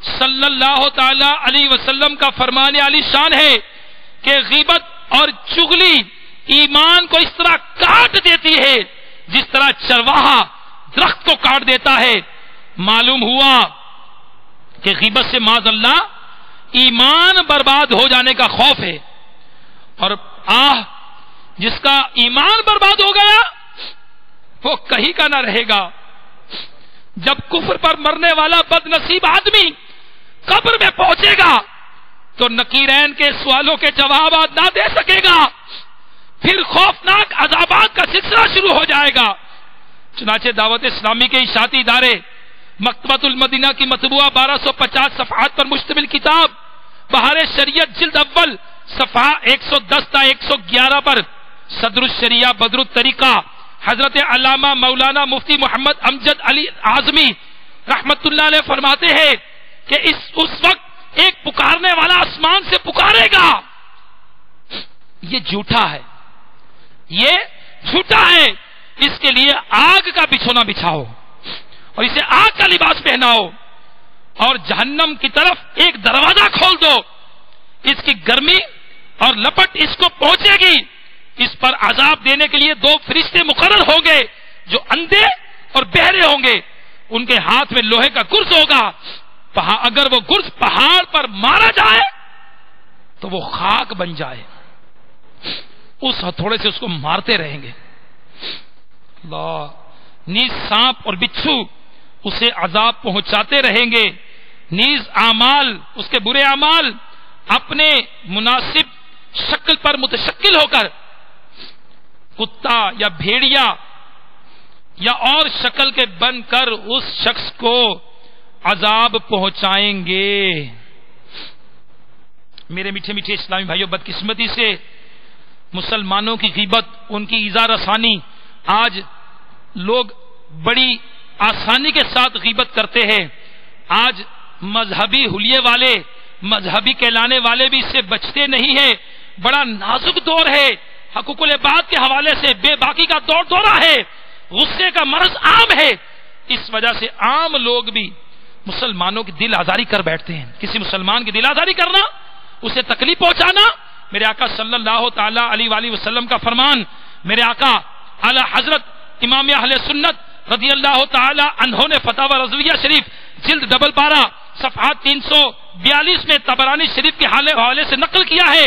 صلی اللہ تعالی علیہ وسلم کا فرمان علی شان ہے کہ غیبت اور چغلی ایمان کو اس طرح کاٹ دیتی ہے جس طرح چرواہا درخت کو کاٹ دیتا ہے. معلوم ہوا کہ غیبت سے معاذ اللہ ایمان برباد ہو جانے کا خوف ہے، اور جس کا ایمان برباد ہو گیا وہ کہیں کا نہ رہے گا. جب کفر پر مرنے والا بد نصیب آدمی قبر میں پہنچے گا تو نکیرین کے سوالوں کے جوابات نہ دے سکے گا، پھر خوفناک عذابات کا سلسلہ شروع ہو جائے گا۔ چنانچہ دعوت اسلامی کے اشاعتی ادارے مکتبۃ المدینہ کی مطبوعہ 1250 صفحات پر مشتمل کتاب بہار شریعت جلد اول صفحہ 110 تا 111 پر صدر الشریعہ بدر الطریقہ حضرت علامہ مولانا مفتی محمد امجد علی اعظمی رحمت اللہ علیہ فرماتے ہیں کہ اس وقت ایک پکارنے والا آسمان سے پکارے گا، یہ جھوٹا ہے، یہ جھوٹا ہے، اس کے لیے آگ کا بچھونا بچھاؤ اور اسے آگ کا لباس پہناؤ اور جہنم کی طرف ایک دروازہ کھول دو، اس کی گرمی اور لپٹ اس کو پہنچے گی، اس پر عذاب دینے کے لیے 2 فرشتے مقرر ہوں گے جو اندھے اور بہرے ہوں گے، ان کے ہاتھ میں لوہے کا گرز ہوگا، اگر وہ گرز پہاڑ پر مارا جائے تو وہ خاک بن جائے، اس ہتھوڑے سے اس کو مارتے رہیں گے۔ اللہ، نیز سانپ اور بچھو اسے عذاب پہنچاتے رہیں گے، نیز اعمال، اس کے برے اعمال اپنے مناسب شکل پر متشکل ہو کر کتا یا بھیڑیا یا اور شکل کے بن کر اس شخص کو عذاب پہنچائیں گے۔ میرے میٹھے میٹھے اسلامی بھائیوں، بدقسمتی سے مسلمانوں کی غیبت، ان کی ایذا رسانی آج لوگ بڑی آسانی کے ساتھ غیبت کرتے ہیں۔ آج مذہبی حلیے والے، مذہبی کہلانے والے بھی اس سے بچتے نہیں ہیں۔ بڑا نازک دور ہے، حقوق العباد کے حوالے سے بے باکی کا دورہ ہے، غصے کا مرض عام ہے، اس وجہ سے عام لوگ بھی مسلمانوں کی دل آزاری کر بیٹھتے ہیں۔ کسی مسلمان کی دل آزاری کرنا، اسے تکلیف پہنچانا، میرے آقا صلی اللہ تعالی علیہ وآلہ وسلم کا فرمان، میرے آقا اعلی حضرت امام اہل سنت رضی اللہ تعالی عنہ نے فتاوی رضویہ شریف جلد 12 صفحات 342 میں طبرانی شریف کے حوالے سے نقل کیا ہے۔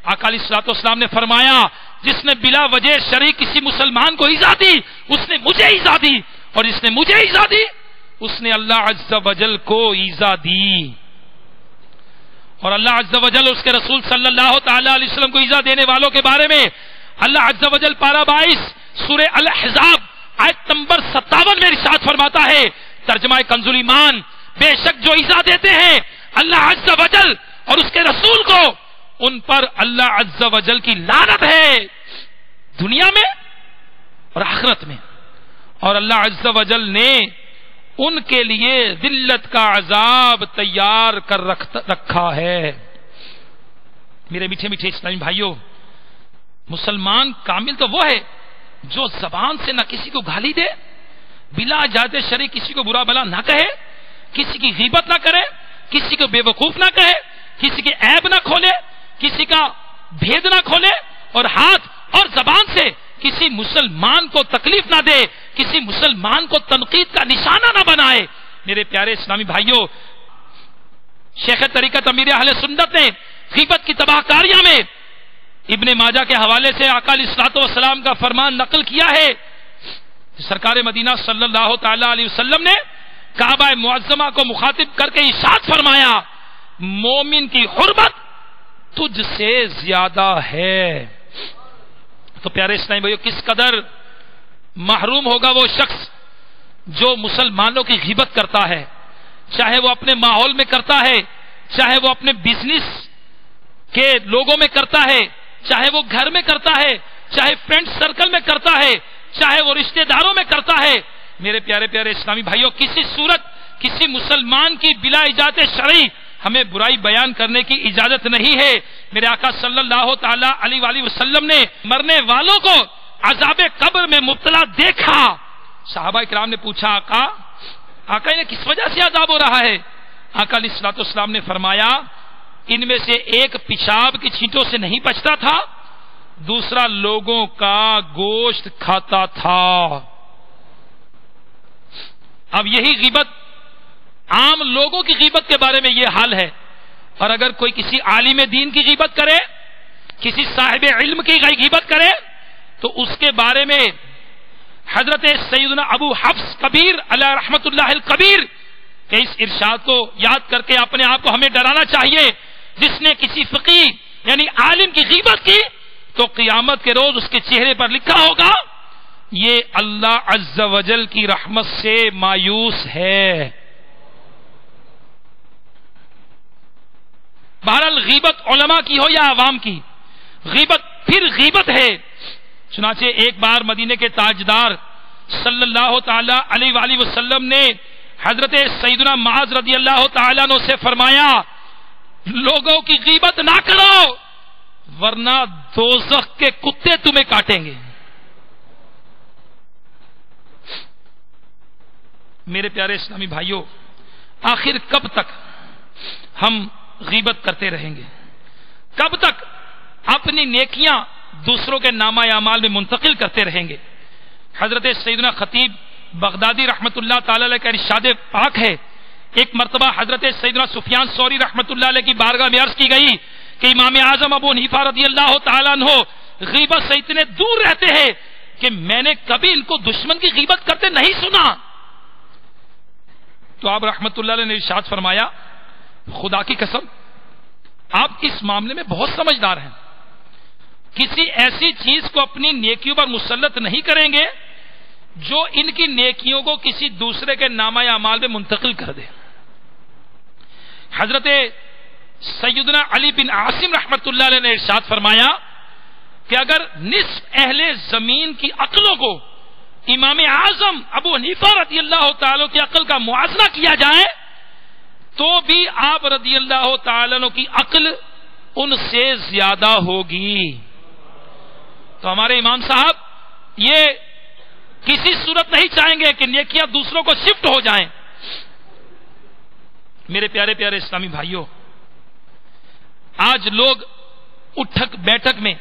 آقا علیہ الصلوۃ والسلام نے فرمایا، جس نے بلا وجہ شرعی کسی مسلمان کو ایذا دی، اس نے مجھے ایذا دی، اور جس نے مجھے ایذا دی، اس نے اللہ عز و جل کو ایذا دی۔ اور اللہ عز و جل اس کے رسول صلی اللہ تعالی علیہ وسلم کو ایذا دینے والوں کے بارے میں اللہ عز و جل پارہ 22 سورہ الاحزاب آیت نمبر 57 میں ارشاد فرماتا ہے، ترجمہ کنز ایمان، بے شک جو ایذا دیتے ہیں اللہ عز و جل اور اس کے رسول کو، ان پر اللہ عز و جل کی لعنت ہے، دنیا میں اور آخرت میں، اور اللہ عز و جل نے ان کے لیے ذلت کا عذاب تیار کر رکھا ہے۔ میرے میٹھے میٹھے اسلامی بھائیوں، مسلمان کامل تو وہ ہے جو زبان سے نہ کسی کو گالی دے، بلا اجازت شرعی کسی کو برا بلا نہ کہے، کسی کی غیبت نہ کرے، کسی کو بے وقوف نہ کہے، کسی کے عیب نہ کھولے، کسی کا بھید نہ کھولے، اور ہاتھ اور زبان سے کسی مسلمان کو تکلیف نہ دے، کسی مسلمان کو تنقید کا نشانہ نہ بنائے۔ میرے پیارے اسلامی بھائیوں، شیخ طریقت امیر اہل سنت نے غیبت کی تباہ کاریاں میں ابن ماجہ کے حوالے سے آقا علیہ الصلوۃ والسلام کا فرمان نقل کیا ہے۔ سرکار مدینہ صلی اللہ تعالی علیہ وسلم نے کعبہ معظمہ کو مخاطب کر کے ارشاد فرمایا، مومن کی حرمت تجھ سے زیادہ ہے۔ تو پیارے اسلامی بھائیو، کس قدر محروم ہوگا وہ شخص جو مسلمانوں کی غیبت کرتا ہے، چاہے وہ اپنے ماحول میں کرتا ہے، چاہے وہ اپنے بزنس کے لوگوں میں کرتا ہے، چاہے وہ گھر میں کرتا ہے، چاہے فرینڈ سرکل میں کرتا ہے، چاہے وہ رشتہ داروں میں کرتا ہے۔ میرے پیارے پیارے اسلامی بھائیوں، کسی صورت کسی مسلمان کی بلا اجازت شرعی ہمیں برائی بیان کرنے کی اجازت نہیں ہے۔ میرے آقا صلی اللہ تعالی علیہ وآلہ وسلم نے مرنے والوں کو عذاب قبر میں مبتلا دیکھا۔ صحابہ کرام نے پوچھا، آقا انہیں کس وجہ سے عذاب ہو رہا ہے؟ آقا علیہ الصلوۃ والسلام نے فرمایا، ان میں سے ایک پیشاب کی چھینٹوں سے نہیں بچتا تھا، دوسرا لوگوں کا گوشت کھاتا تھا۔ اب یہی غیبت، عام لوگوں کی غیبت کے بارے میں یہ حال ہے، اور اگر کوئی کسی عالم دین کی غیبت کرے، کسی صاحب علم کی غیبت کرے، تو اس کے بارے میں حضرت سیدنا ابو حفص کبیر علیہ رحمت اللہ الکبیر کہ اس ارشاد کو یاد کر کے اپنے آپ کو ہمیں ڈرانا چاہیے جس نے کسی فقیہ یعنی عالم کی غیبت کی تو قیامت کے روز اس کے چہرے پر لکھا ہوگا یہ اللہ عز و جل کی رحمت سے مایوس ہے۔ بہرحال غیبت علماء کی ہو یا عوام کی، غیبت پھر غیبت ہے۔ چنانچہ ایک بار مدینے کے تاجدار صلی اللہ تعالی علیہ وآلہ وسلم نے حضرت سیدنا معاذ رضی اللہ تعالیٰ عنہ سے فرمایا لوگوں کی غیبت نہ کرو ورنہ دوزخ کے کتے تمہیں کاٹیں گے۔ میرے پیارے اسلامی بھائیوں، آخر کب تک ہم غیبت کرتے رہیں گے؟ کب تک اپنی نیکیاں دوسروں کے نامہ اعمال میں منتقل کرتے رہیں گے؟ حضرت سیدنا خطیب بغدادی رحمت اللہ تعالی علیہ کا ارشاد پاک ہے، ایک مرتبہ حضرت سیدنا سفیان ثوری رحمت اللہ علیہ کی بارگاہ میں عرض کی گئی کہ امام اعظم ابو حنیفہ رضی اللہ تعالیٰ عنہ غیبت سے اتنے دور رہتے ہیں کہ میں نے کبھی ان کو دشمن کی غیبت کرتے نہیں سنا۔ تو آپ رحمت اللہ علیہ نے ارشاد فرمایا خدا کی قسم آپ اس معاملے میں بہت سمجھدار ہیں، کسی ایسی چیز کو اپنی نیکیوں پر مسلط نہیں کریں گے جو ان کی نیکیوں کو کسی دوسرے کے نامہ اعمال میں منتقل کر دے۔ حضرت سیدنا علی بن عاصم رحمت اللہ علیہ نے ارشاد فرمایا کہ اگر نصف اہل زمین کی عقلوں کو امام اعظم ابو حنیفہ رضی اللہ تعالیٰ کی عقل کا موازنہ کیا جائے تو بھی آپ رضی اللہ تعالیٰ عنہ کی عقل ان سے زیادہ ہوگی۔ تو ہمارے امام صاحب یہ کسی صورت نہیں چاہیں گے کہ نیکیاں دوسروں کو شفٹ ہو جائیں۔ میرے پیارے پیارے اسلامی بھائیوں، آج لوگ اٹھک بیٹھک میں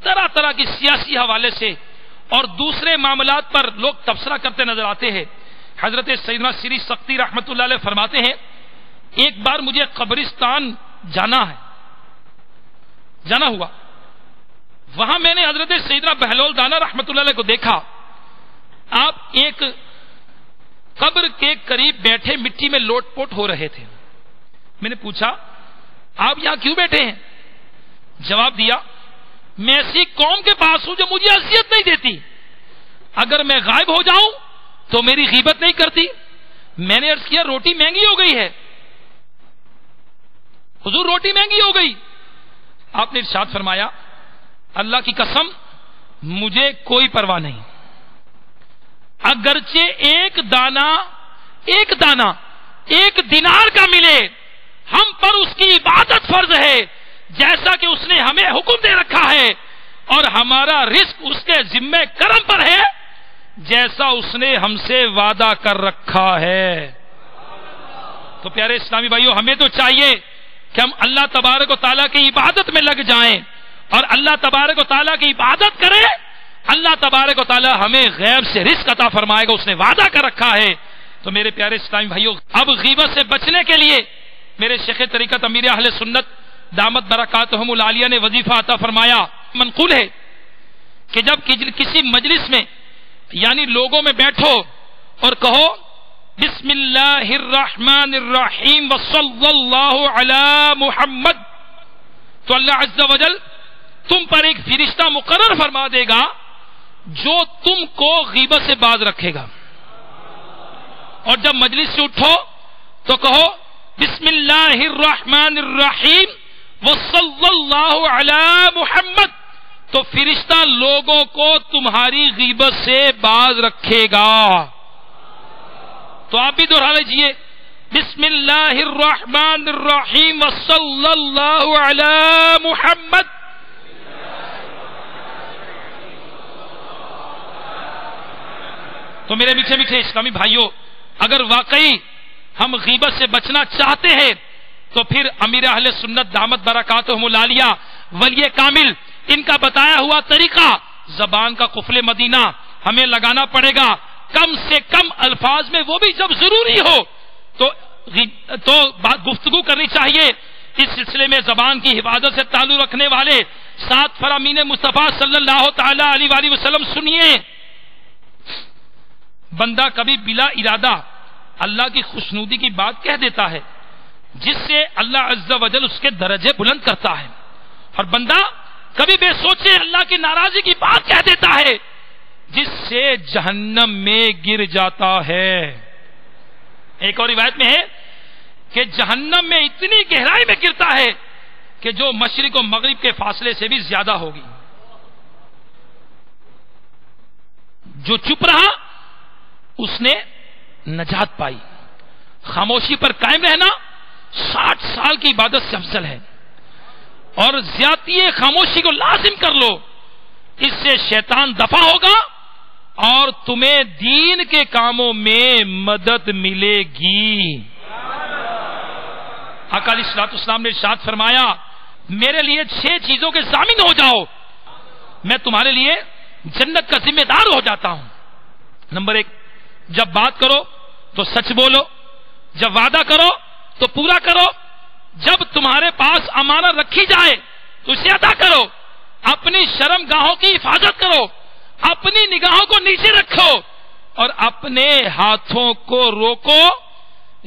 طرح طرح کی سیاسی حوالے سے اور دوسرے معاملات پر لوگ تبصرہ کرتے نظر آتے ہیں۔ حضرت سیدنا سری سختی رحمت اللہ علیہ فرماتے ہیں ایک بار مجھے قبرستان جانا ہوا، وہاں میں نے حضرت سیدنا بہلول دانا رحمت اللہ علیہ کو دیکھا، آپ ایک قبر کے قریب بیٹھے مٹی میں لوٹ پوٹ ہو رہے تھے۔ میں نے پوچھا آپ یہاں کیوں بیٹھے ہیں؟ جواب دیا میں ایسی قوم کے پاس ہوں جو مجھے اذیت نہیں دیتی، اگر میں غائب ہو جاؤں تو میری غیبت نہیں کرتی۔ میں نے عرض کیا روٹی مہنگی ہو گئی ہے حضور، روٹی مہنگی ہو گئی۔ آپ نے ارشاد فرمایا اللہ کی قسم مجھے کوئی پرواہ نہیں، اگرچہ ایک دانہ ایک دینار کا ملے ہم پر اس کی عبادت فرض ہے جیسا کہ اس نے ہمیں حکم دے رکھا ہے، اور ہمارا رزق اس کے ذمہ کرم پر ہے جیسا اس نے ہم سے وعدہ کر رکھا ہے۔ تو پیارے اسلامی بھائیوں، ہمیں تو چاہیے کہ ہم اللہ تبارک و تعالیٰ کی عبادت میں لگ جائیں اور اللہ تبارک و تعالیٰ کی عبادت کریں۔ اللہ تبارک و تعالیٰ ہمیں غیب سے رزق عطا فرمائے گا، اس نے وعدہ کر رکھا ہے۔ تو میرے پیارے اسلامی بھائیوں، اب غیبت سے بچنے کے لیے میرے شیخ طریقت امیر اہل سنت دامت برکاتہم العالیہ نے وظیفہ عطا فرمایا۔ منقول ہے کہ جب کسی مجلس میں یعنی لوگوں میں بیٹھو اور کہو بسم اللہ الرحمن الرحیم وصلی اللہ علی محمد، تو اللہ عز و جل تم پر ایک فرشتہ مقرر فرما دے گا جو تم کو غیبت سے باز رکھے گا۔ اور جب مجلس سے اٹھو تو کہو بسم اللہ الرحمن الرحیم وصلی اللہ علی محمد، تو فرشتہ لوگوں کو تمہاری غیبت سے باز رکھے گا۔ تو آپ بھی دہرا لیجیے بسم اللہ الرحمن الرحیم وصلی اللہ علی محمد۔ تو میرے میٹھے میٹھے اسلامی بھائیوں، اگر واقعی ہم غیبت سے بچنا چاہتے ہیں تو پھر امیر اہل سنت دامت برکاتہم العالیہ ولی کامل ان کا بتایا ہوا طریقہ زبان کا قفل مدینہ ہمیں لگانا پڑے گا، کم سے کم الفاظ میں، وہ بھی جب ضروری ہو تو گفتگو کرنی چاہیے۔ اس سلسلے میں زبان کی حفاظت سے تعلق رکھنے والے 7 فرامین مصطفیٰ صلی اللہ تعالی علیہ وآلہ وسلم سنیے۔ بندہ کبھی بلا ارادہ اللہ کی خوشنودی کی بات کہہ دیتا ہے جس سے اللہ عز و جل اس کے درجے بلند کرتا ہے. اور بندہ کبھی بے سوچے اللہ کی ناراضی کی بات کہہ دیتا ہے جس سے جہنم میں گر جاتا ہے. ایک اور روایت میں ہے کہ جہنم میں اتنی گہرائی میں گرتا ہے کہ جو مشرق و مغرب کے فاصلے سے بھی زیادہ ہوگی. جو چپ رہا اس نے نجات پائی. خاموشی پر قائم رہنا 60 سال کی عبادت سے افضل ہے. اور زیادتی خاموشی کو لازم کر لو, اس سے شیطان دفع ہوگا اور تمہیں دین کے کاموں میں مدد ملے گی. آقا علیہ الصلوۃ والسلام نے ارشاد فرمایا, میرے لیے 6 چیزوں کے ضامن ہو جاؤ, میں تمہارے لیے جنت کا ذمہ دار ہو جاتا ہوں. نمبر 1, جب بات کرو تو سچ بولو, جب وعدہ کرو تو پورا کرو, جب تمہارے پاس امانت رکھی جائے تو اسے ادا کرو, اپنی شرم گاہوں کی حفاظت کرو, اپنی نگاہوں کو نیچے رکھو اور اپنے ہاتھوں کو روکو,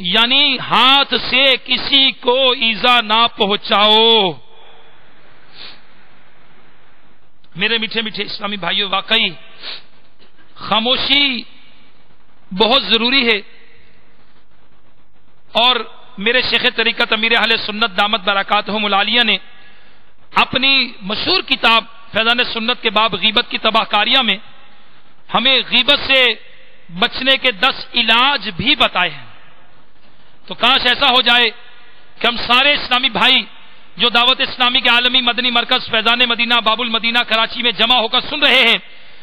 یعنی ہاتھ سے کسی کو ایذا نہ پہنچاؤ. میرے میٹھے میٹھے اسلامی بھائیوں, واقعی خاموشی بہت ضروری ہے. اور میرے شیخ طریقت امیر اہل سنت دامت برکاتہم العالیہ نے اپنی مشہور کتاب فیضان سنت کے باب غیبت کی تباہ کاریاں میں ہمیں غیبت سے بچنے کے 10 علاج بھی بتائے ہیں. تو کاش ایسا ہو جائے کہ ہم سارے اسلامی بھائی جو دعوت اسلامی کے عالمی مدنی مرکز فیضان مدینہ باب المدینہ کراچی میں جمع ہو کر سن رہے ہیں,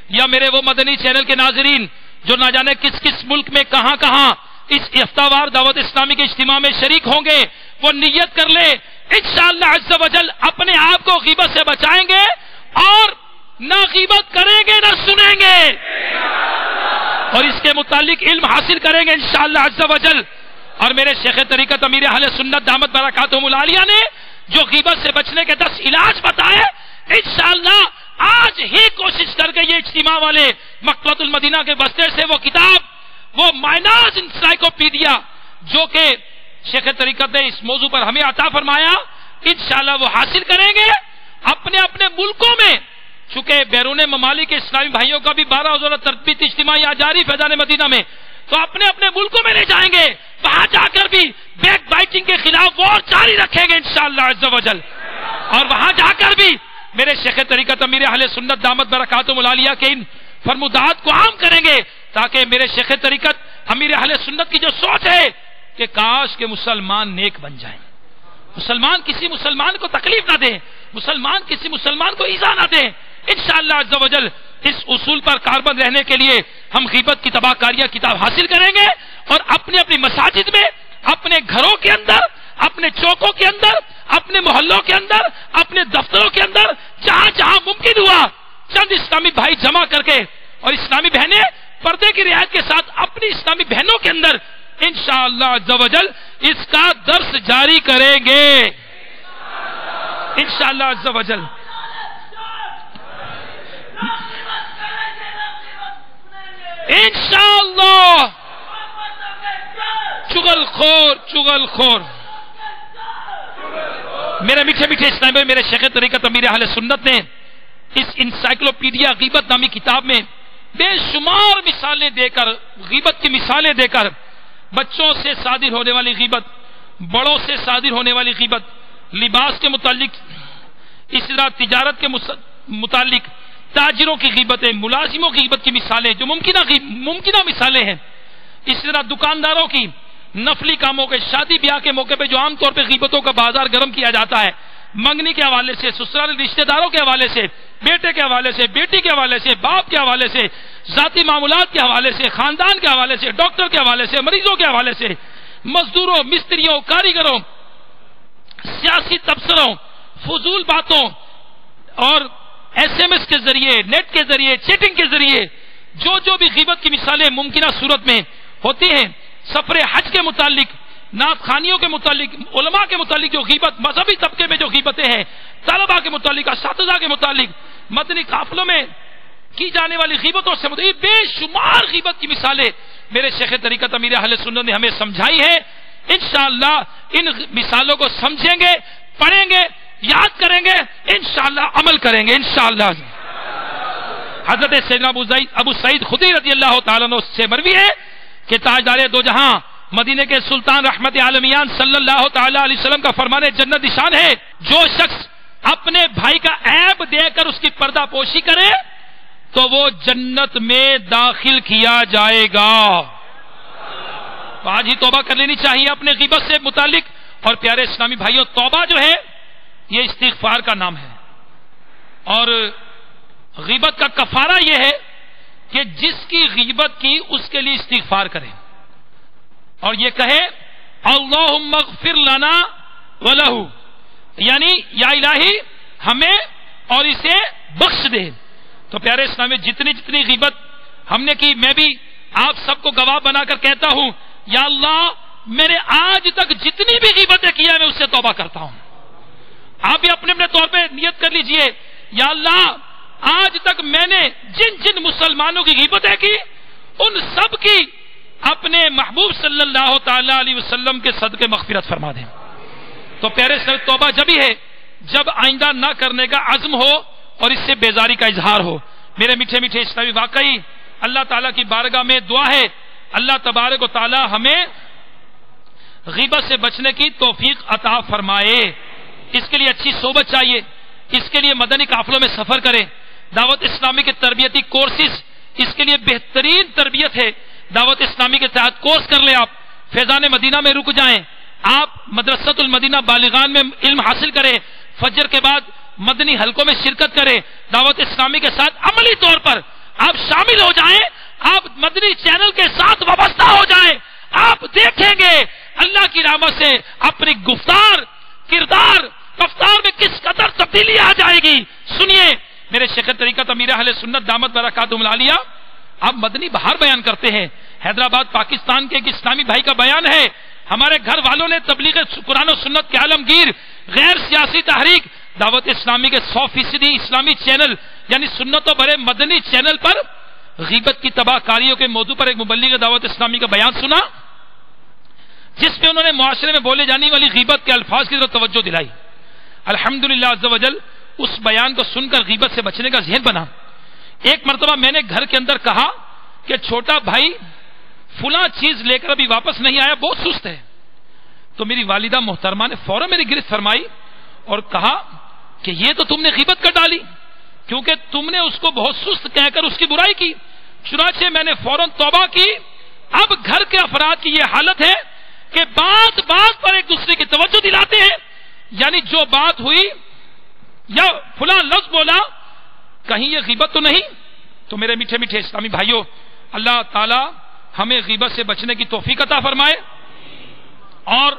یا میرے وہ مدنی چینل کے ناظرین جو نہ جانے کس کس ملک میں کہاں کہاں اس ہفتہ وار دعوت اسلامی کے اجتماع میں شریک ہوں گے, وہ نیت کر لے انشاءاللہ عز و جل اپنے آپ کو غیبت سے بچائیں گے اور نہ غیبت کریں گے نہ سنیں گے, اور اس کے متعلق علم حاصل کریں گے انشاءاللہ عز و جل. اور میرے شیخ طریقت امیر اہل سنت دامت برکاتہم العالیہ نے جو غیبت سے بچنے کے 10 علاج بتائے, انشاءاللہ آج ہی کوشش کر کے یہ اجتماع والے مکتبۃ المدینہ کے بستے سے وہ کتاب, وہ مائناز انسائکلوپیڈیا جو کہ شیخ طریقت نے اس موضوع پر ہمیں عطا فرمایا, انشاءاللہ وہ حاصل کریں گے. اپنے اپنے ملکوں میں, چونکہ بیرون ممالک کے اسلامی بھائیوں کا بھی 12 روزہ تربیتی اجتماع جاری فیضان مدینہ میں, تو اپنے اپنے ملکوں میں لے جائیں گے, وہاں جا کر بھی بیک بائٹنگ کے خلاف وار جاری رکھیں گے انشاءاللہ عز و جل. اور وہاں جا کر بھی میرے شیخ طریقت امیر اہل سنت دامت برکاتہم العالیہ کے ان فرمودات کو عام کریں گے, تاکہ میرے شیخ طریقت امیر اہل سنت کی جو سوچ ہے کہ کاش کے مسلمان نیک بن جائیں, مسلمان کسی مسلمان کو تکلیف نہ دیں, مسلمان کسی مسلمان کو ایذا نہ دیں, انشاءاللہ عز و جل اس اصول پر کاربند رہنے کے لیے ہم غیبت کی تباہ کاریاں کتاب حاصل کریں گے. اور اپنی اپنی مساجد میں, اپنے گھروں کے اندر, اپنے چوکوں کے اندر, اپنے محلوں کے اندر, اپنے دفتروں کے اندر, جہاں جہاں ممکن ہوا چند اسلامی بھائی جمع کر کے اور اسلامی بہنیں پردے کی رعایت کے ساتھ اپنی اسلامی بہنوں کے اندر انشاءاللہ عز و جل اس کا درس جاری کریں گے انشاءاللہ عز و جل. انشاءاللہ چغل خور میرے میٹھے میٹھے اسلامی, میرے شیخ طریقت امیر اہل سنت نے اس انسائکلوپیڈیا غیبت نامی کتاب میں بے شمار مثالیں دے کر, غیبت کی مثالیں دے کر, بچوں سے صادر ہونے والی غیبت, بڑوں سے صادر ہونے والی غیبت, لباس کے متعلق, اس طرح تجارت کے متعلق تاجروں کی غیبتیں, ملازموں کی غیبت کی مثالیں جو ممکنہ مثالیں ہیں, اس طرح دکانداروں کی, نفلی کاموں کے, شادی بیاہ کے موقع پہ جو عام طور پہ غیبتوں کا بازار گرم کیا جاتا ہے, منگنی کے حوالے سے, سسرال رشتہ داروں کے حوالے سے, بیٹے کے حوالے سے, بیٹی کے حوالے سے, باپ کے حوالے سے, ذاتی معاملات کے حوالے سے, خاندان کے حوالے سے, ڈاکٹر کے حوالے سے, مریضوں کے حوالے سے, مزدوروں, مستریوں, کاریگروں, سیاسی تبصروں, فضول باتوں اور SMS کے ذریعے, نیٹ کے ذریعے, چیٹنگ کے ذریعے جو بھی غیبت کی مثالیں ممکنہ صورت میں ہوتی ہیں, سفر حج کے متعلق, نعت خوانیوں کے متعلق, علماء کے متعلق جو غیبت, مذہبی طبقے میں جو غیبتیں ہیں, طلباء کے متعلق, اساتذہ کے متعلق, مدنی قافلوں میں کی جانے والی غیبتوں سے متعلق بے شمار غیبت کی مثالیں میرے شیخ طریقت امیر اہل سنت نے ہمیں سمجھائی ہے. انشاءاللہ ان مثالوں کو سمجھیں گے، پڑھیں گے، یاد کریں گے، انشاءاللہ عمل کریں گے انشاءاللہ۔ حضرت سیدنا ابو سعید خدری رضی اللہ تعالیٰ عنہ سے مروی ہے کہ تاجدار دو جہاں مدینے کے سلطان رحمت عالمیان صلی اللہ تعالیٰ علیہ وسلم کا فرمان جنت نشان ہے، جو شخص اپنے بھائی کا عیب دے کر اس کی پردہ پوشی کرے تو وہ جنت میں داخل کیا جائے گا۔ آج ہی توبہ کر لینی چاہیے اپنے غیبت سے متعلق۔ اور پیارے اسلامی بھائیوں، توبہ جو ہے یہ استغفار کا نام ہے، اور غیبت کا کفارہ یہ ہے کہ جس کی غیبت کی اس کے لیے استغفار کرے اور یہ کہے اللہم اغفر لنا ولہ، یعنی یا الہی ہمیں اور اسے بخش دے۔ تو پیارے اسلامی جتنی غیبت ہم نے کی، میں بھی آپ سب کو گواہ بنا کر کہتا ہوں یا اللہ میں نے آج تک جتنی بھی غیبتیں کی ہیں میں اس سے توبہ کرتا ہوں۔ آپ بھی اپنے اپنے طور پہ نیت کر لیجئے، یا اللہ آج تک میں نے جن مسلمانوں کی غیبتیں کی ان سب کی اپنے محبوب صلی اللہ تعالی علیہ وسلم کے صدقے مغفرت فرما دیں۔ تو پیارے سے توبہ جبھی ہے جب آئندہ نہ کرنے کا عزم ہو اور اس سے بیزاری کا اظہار ہو۔ میرے میٹھے میٹھے اسلامی، واقعی اللہ تعالیٰ کی بارگاہ میں دعا ہے اللہ تبارک و تعالی ہمیں غیبت سے بچنے کی توفیق عطا فرمائے۔ اس کے لیے اچھی صحبت چاہیے، اس کے لیے مدنی قافلوں میں سفر کریں، دعوت اسلامی کے تربیتی کورسز اس کے لیے بہترین تربیت ہے۔ دعوت اسلامی کے تحت کورس کر لیں، آپ فیضان مدینہ میں رک جائیں، آپ مدرسۃ المدینہ بالغان میں علم حاصل کریں، فجر کے بعد مدنی حلقوں میں شرکت کریں، دعوت اسلامی کے ساتھ عملی طور پر آپ شامل ہو جائیں، آپ مدنی چینل کے ساتھ وابستہ ہو جائیں، آپ دیکھیں گے اللہ کی رحمت سے اپنی گفتار، کردار، رفتار میں کس قدر تبدیلی آ جائے گی۔ سنیے میرے شیخ طریقت امیر اہل سنت دامت برکاتہم العالیہ، آپ مدنی بہار بیان کرتے ہیں، حیدرآباد پاکستان کے ایک اسلامی بھائی کا بیان ہے، ہمارے گھر والوں نے تبلیغ قرآن و سنت کے عالمگیر غیر سیاسی تحریک دعوت اسلامی کے 100% اسلامی چینل یعنی سنت و برے مدنی چینل پر غیبت کی تباہ کاریوں کے موضوع پر ایک مبلغ دعوت اسلامی کا بیان سنا، جس میں انہوں نے معاشرے میں بولے جانے والی غیبت کے الفاظ کی طرف توجہ دلائی۔ الحمدللہ عز و جل اس بیان کو سن کر غیبت سے بچنے کا ذہن بنا۔ ایک مرتبہ میں نے گھر کے اندر کہا کہ چھوٹا بھائی فلاں چیز لے کر ابھی واپس نہیں آیا، بہت سست ہے۔ تو میری والدہ محترمہ نے فوراً میری گرفت فرمائی اور کہا کہ یہ تو تم نے غیبت کر ڈالی، کیونکہ تم نے اس کو بہت سست کہہ کر اس کی برائی کی۔ چنانچہ میں نے فوراً توبہ کی۔ اب گھر کے افراد کی یہ حالت ہے کہ بات بات پر ایک دوسرے کی توجہ دلاتے ہیں، یعنی جو بات ہوئی یا فلاں لفظ بولا کہیں یہ غیبت تو نہیں۔ تو میرے میٹھے میٹھے اسلامی بھائیوں، اللہ تعالی ہمیں غیبت سے بچنے کی توفیق عطا فرمائے، اور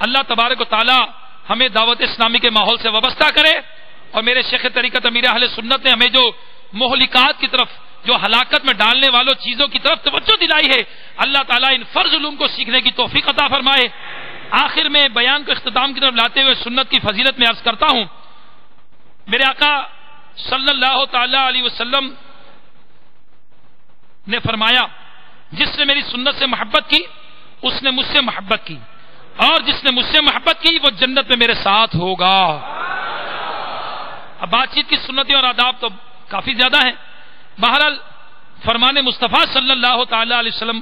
اللہ تبارک و تعالی ہمیں دعوت اسلامی کے ماحول سے وابستہ کرے۔ اور میرے شیخ طریقت امیر اہل سنت نے ہمیں جو مہلکات کی طرف، جو ہلاکت میں ڈالنے والوں چیزوں کی طرف توجہ دلائی ہے، اللہ تعالیٰ ان فرض علوم کو سیکھنے کی توفیق عطا فرمائے۔ آخر میں بیان کو اختتام کی طرف لاتے ہوئے سنت کی فضیلت میں عرض کرتا ہوں، میرے آقا صلی اللہ تعالی علیہ وسلم نے فرمایا جس نے میری سنت سے محبت کی اس نے مجھ سے محبت کی، اور جس نے مجھ سے محبت کی وہ جنت میں میرے ساتھ ہوگا۔ اب بات چیت کی سنتیں اور آداب تو کافی زیادہ ہیں، بہرحال فرمان مصطفیٰ صلی اللہ تعالی علیہ وسلم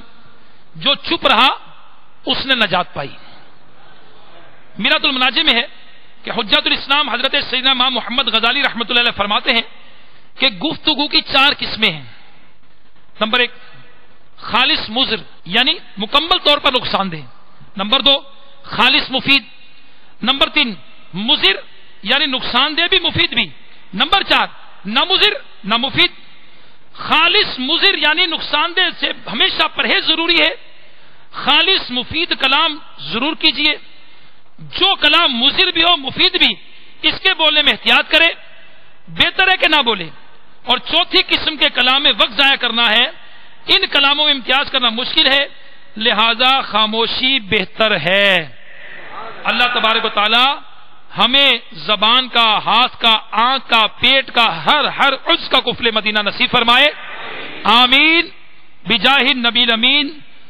جو چپ رہا اس نے نجات پائی۔ میرات المناجم میں ہے کہ حجت الاسلام حضرت سیدنا امام محمد غزالی رحمۃ اللہ علیہ فرماتے ہیں کہ گفتگو کی 4 قسمیں ہیں۔ نمبر 1 خالص مضر یعنی مکمل طور پر نقصان دہ، نمبر 2 خالص مفید، نمبر 3 مضر یعنی نقصان دہ بھی مفید بھی، نمبر 4 نہ مضر نہ مفید۔ خالص مضر یعنی نقصان دہ سے ہمیشہ پرہیز ضروری ہے، خالص مفید کلام ضرور کیجئے، جو کلام مضر بھی ہو مفید بھی اس کے بولنے میں احتیاط کرے، بہتر ہے کہ نہ بولے۔ اور چوتھی قسم کے کلام میں وقت ضائع کرنا ہے، ان کلاموں میں امتیاز کرنا مشکل ہے، لہذا خاموشی بہتر ہے۔ اللہ تبارک و تعالی ہمیں زبان کا، ہاتھ کا، آنکھ کا، پیٹ کا، ہر عضو کا قفل مدینہ نصیب فرمائے، آمین بجاہ النبی الامین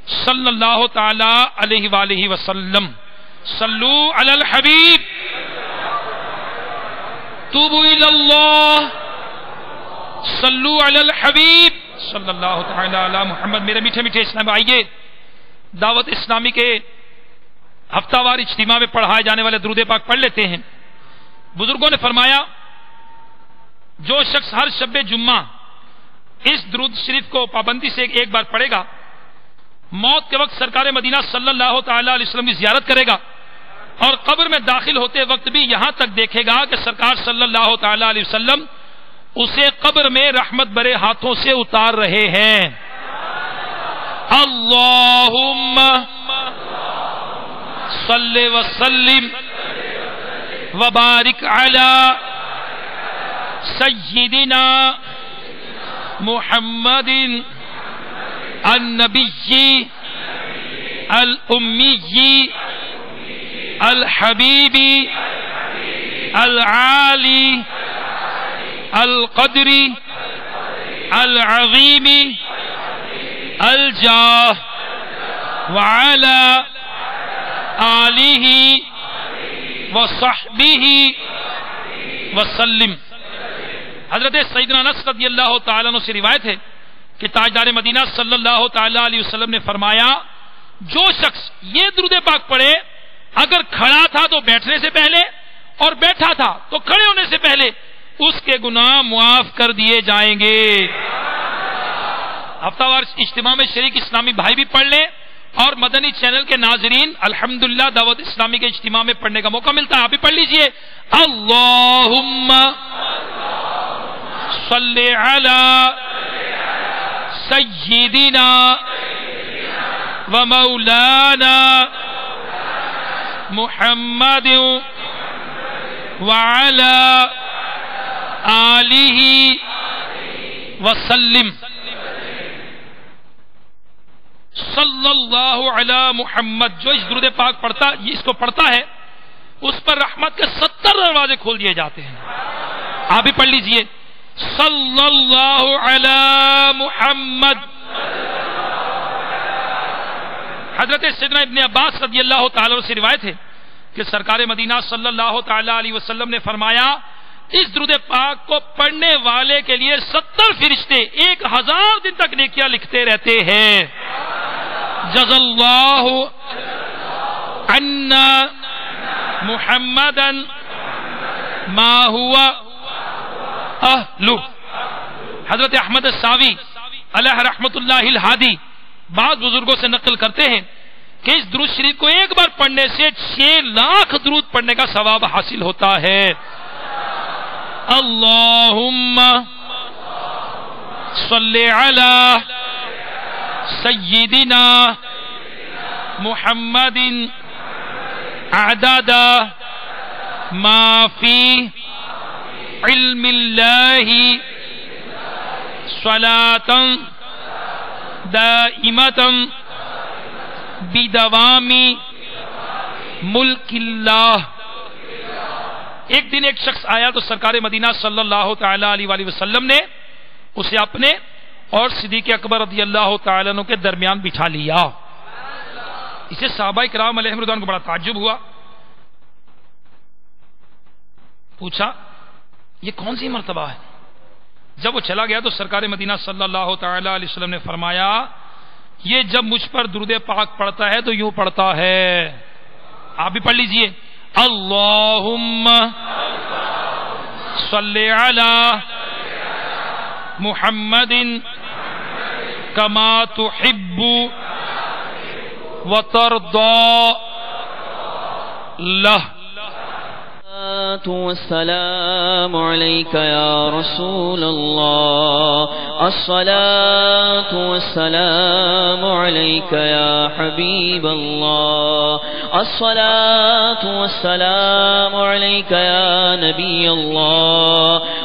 صلی اللہ تعالی علیہ وآلہ وسلم. صلو علی الحبیب توبوا الی اللہ صلو علی الحبیب صلی اللہ تعالی علی محمد. میرے میٹھے میٹھے اسلام، آئیے دعوت اسلامی کے ہفتہ وار اجتماع میں پڑھائے جانے والے درود پاک پڑھ لیتے ہیں. بزرگوں نے فرمایا جو شخص ہر شب جمعہ اس درود شریف کو پابندی سے ایک بار پڑھے گا، موت کے وقت سرکار مدینہ صلی اللہ تعالی علیہ وسلم کی زیارت کرے گا اور قبر میں داخل ہوتے وقت بھی یہاں تک دیکھے گا کہ سرکار صلی اللہ تعالی علیہ وسلم اسے قبر میں رحمت برے ہاتھوں سے اتار رہے ہیں. اللہم صلی وسلم وبارک علی سیدنا محمد النبی الامی الحبیب العالی القدر العظیم الجاہ وعلی آلہ وصحبہ وسلم. حضرت سیدنا انس رضی اللہ تعالیٰ عنہ سے روایت ہے کہ تاجدار مدینہ صلی اللہ تعالی علیہ وسلم نے فرمایا جو شخص یہ درود پاک پڑھے اگر کھڑا تھا تو بیٹھنے سے پہلے اور بیٹھا تھا تو کھڑے ہونے سے پہلے اس کے گناہ معاف کر دیے جائیں گے. ہفتہ وار اجتماع میں شریک اسلامی بھائی بھی پڑھ لیں اور مدنی چینل کے ناظرین الحمدللہ دعوت اسلامی کے اجتماع میں پڑھنے کا موقع ملتا ہے، آپ بھی پڑھ لیجئے. اللہم صلی علی سیدنا و مولانا محمد وعلی آلہ وسلم. صلی اللہ علی محمد. جو اس درود پاک پڑھتا اس کو پڑھتا ہے اس پر رحمت کے 70 دروازے کھول دیے جاتے ہیں. آپ بھی پڑھ لیجئے صلی اللہ علی محمد. حضرت سیدنا ابن عباس رضی اللہ تعالیٰ سے روایت ہے کہ سرکار مدینہ صلی اللہ تعالی علیہ وسلم نے فرمایا اس درود پاک کو پڑھنے والے کے لیے 70 فرشتے 1000 دن تک نیکیاں لکھتے رہتے ہیں. جزا اللہ عنا محمدا ما ہوا اہلو. حضرت احمد الساوی علیہ رحمت اللہ الہادی بعض بزرگوں سے نقل کرتے ہیں کہ اس درود شریف کو ایک بار پڑھنے سے 6 لاکھ درود پڑھنے کا ثواب حاصل ہوتا ہے. اللہم صلی علی سیدنا محمد عدد ما فی علم اللہ صلاۃ دائمۃ بدوام ملک اللہ. ایک دن ایک شخص آیا تو سرکار مدینہ صلی اللہ تعالی علیہ وآلہ وسلم نے اسے اپنے اور صدیق اکبر رضی اللہ تعالیٰ عنہ کے درمیان بٹھا لیا. اسے صحابہ کرام علیہم رضوان کو بڑا تعجب ہوا. پوچھا یہ کون سی مرتبہ ہے؟ جب وہ چلا گیا تو سرکار مدینہ صلی اللہ تعالی علیہ وسلم نے فرمایا یہ جب مجھ پر درود پاک پڑھتا ہے تو یوں پڑھتا ہے. آپ بھی پڑھ لیجئے اللہم صلی علی محمد کما تحب وترضى له. والسلام عليك يا رسول الله الصلاة والسلام عليك يا حبيب الله الصلاة والسلام عليك يا نبي الله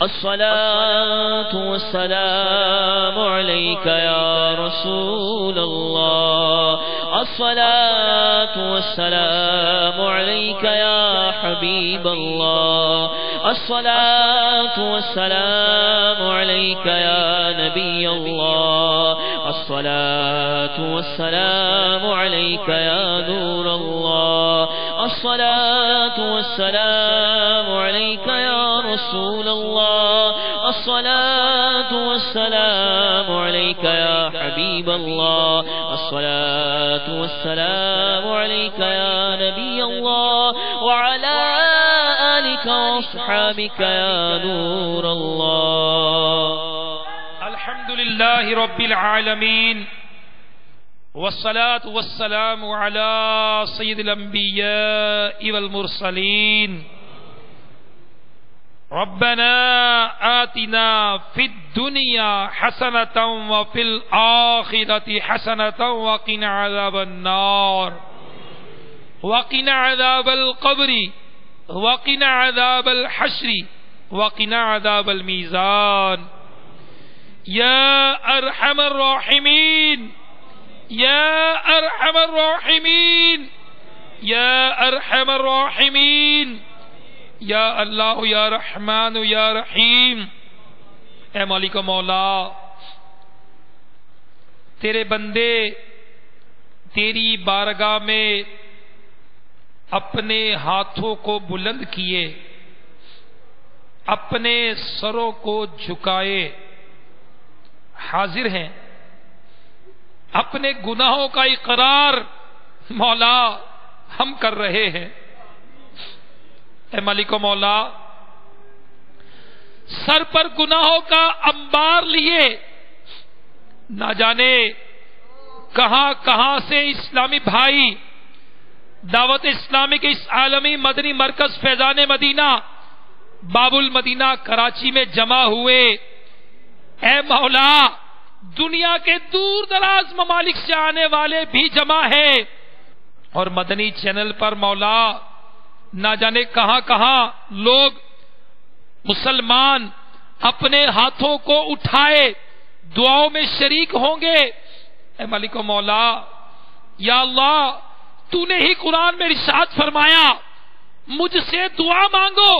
الصلاة والسلام عليك يا رسول الله الصلاة والسلام عليك يا حبيب الله الصلاة والسلام عليك يا نبي الله الصلاة والسلام عليك يا نور الله الصلاة والسلام عليك يا رسول الله الصلاة والسلام عليك يا حبيب الله الصلاة والسلام عليك يا نبي الله وعلى آلك وأصحابك يا نور الله. الحمد لله رب العالمين والصلاة والسلام على سيد الأنبياء والمرسلين. ربنا آتنا في الدنيا حسنة وفي الآخرة حسنة وقنا عذاب النار وقنا عذاب القبر وقنا عذاب الحشر وقنا عذاب الميزان. يا أرحم الراحمين يا أرحم الراحمين يا أرحم الراحمين یا اللہ یا رحمان یا رحیم. اے مالک و مولا، تیرے بندے تیری بارگاہ میں اپنے ہاتھوں کو بلند کیے، اپنے سروں کو جھکائے حاضر ہیں. اپنے گناہوں کا اقرار مولا ہم کر رہے ہیں. اے مالک و مولا، سر پر گناہوں کا انبار لیے نہ جانے کہاں کہاں سے اسلامی بھائی دعوت اسلامی کے اس عالمی مدنی مرکز فیضان مدینہ باب المدینہ کراچی میں جمع ہوئے. اے مولا، دنیا کے دور دراز ممالک سے آنے والے بھی جمع ہیں، اور مدنی چینل پر مولا نہ جانے کہاں کہاں لوگ مسلمان اپنے ہاتھوں کو اٹھائے دعاؤں میں شریک ہوں گے. اے مالک و مولا، یا اللہ، تو نے ہی قرآن میں ارشاد فرمایا مجھ سے دعا مانگو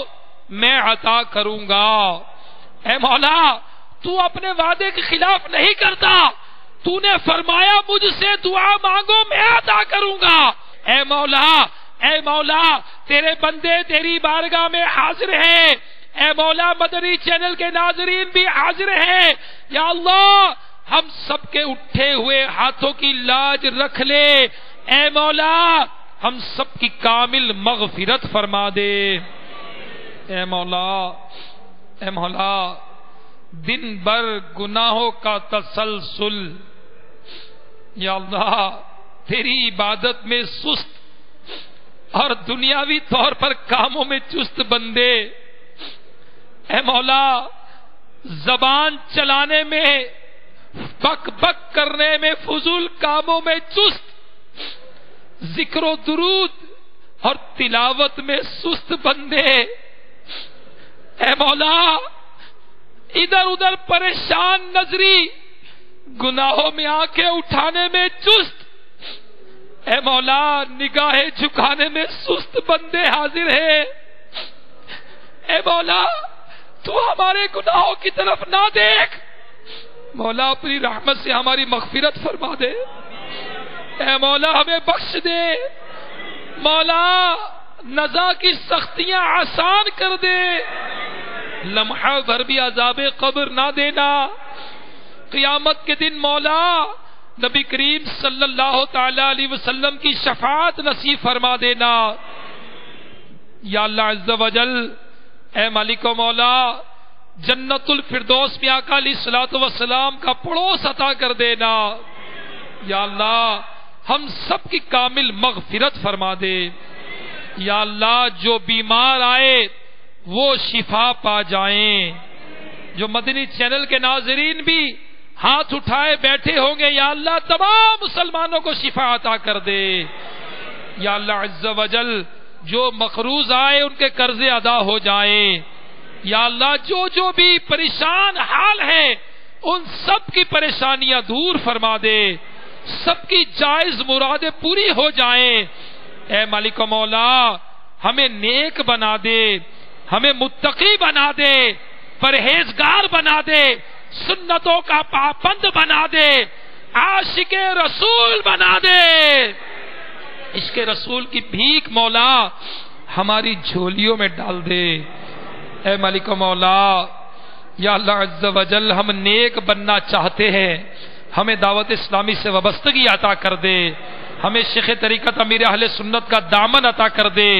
میں عطا کروں گا. اے مولا، تو اپنے وعدے کے خلاف نہیں کرتا، تو نے فرمایا مجھ سے دعا مانگو میں عطا کروں گا. اے مولا، اے مولا، تیرے بندے تیری بارگاہ میں حاضر ہیں. اے مولا، مدنی چینل کے ناظرین بھی حاضر ہیں. یا اللہ، ہم سب کے اٹھے ہوئے ہاتھوں کی لاج رکھ لے. اے مولا، ہم سب کی کامل مغفرت فرما دے. اے مولا، اے مولا، دن بھر گناہوں کا تسلسل، یا اللہ تیری عبادت میں سست اور دنیاوی طور پر کاموں میں چست بندے. اے مولا، زبان چلانے میں، بک بک کرنے میں، فضول کاموں میں چست، ذکر و درود اور تلاوت میں سست بندے. اے مولا، ادھر ادھر پریشان نظری، گناہوں میں آنکھیں اٹھانے میں چست. اے مولا، نگاہیں جھکانے میں سست بندے حاضر ہیں. اے مولا، تو ہمارے گناہوں کی طرف نہ دیکھ، مولا اپنی رحمت سے ہماری مغفرت فرما دے. اے مولا، ہمیں بخش دے. مولا، نزا کی سختیاں آسان کر دے. لمحہ بھر بھی عذاب قبر نہ دینا. قیامت کے دن مولا نبی کریم صلی اللہ تعالی علیہ وسلم کی شفاعت نصیب فرما دینا. یا اللہ عز و جل، اے مالک و مولا، جنت الفردوس میں آقا علیہ الصلوۃ والسلام کا پڑوس عطا کر دینا. یا اللہ، ہم سب کی کامل مغفرت فرما دے. یا اللہ، جو بیمار آئے وہ شفا پا جائیں. جو مدنی چینل کے ناظرین بھی ہاتھ اٹھائے بیٹھے ہوں گے، یا اللہ تمام مسلمانوں کو شفا عطا کر دے. یا اللہ عز و جل، جو مقروض آئے ان کے قرضے ادا ہو جائیں. یا اللہ جو جو بھی پریشان حال ہیں ان سب کی پریشانیاں دور فرما دے، سب کی جائز مرادیں پوری ہو جائیں۔ اے مالک و مولا ہمیں نیک بنا دے، ہمیں متقی بنا دے، پرہیزگار بنا دے، سنتوں کا پابند بنا دے، عاشق رسول بنا دے۔ عشق رسول کی بھیک مولا ہماری جھولیوں میں ڈال دے۔ اے مالک و مولا یا اللہ عز و جل ہم نیک بننا چاہتے ہیں، ہمیں دعوت اسلامی سے وابستگی عطا کر دے، ہمیں شیخ طریقت امیر اہل سنت کا دامن عطا کر دے،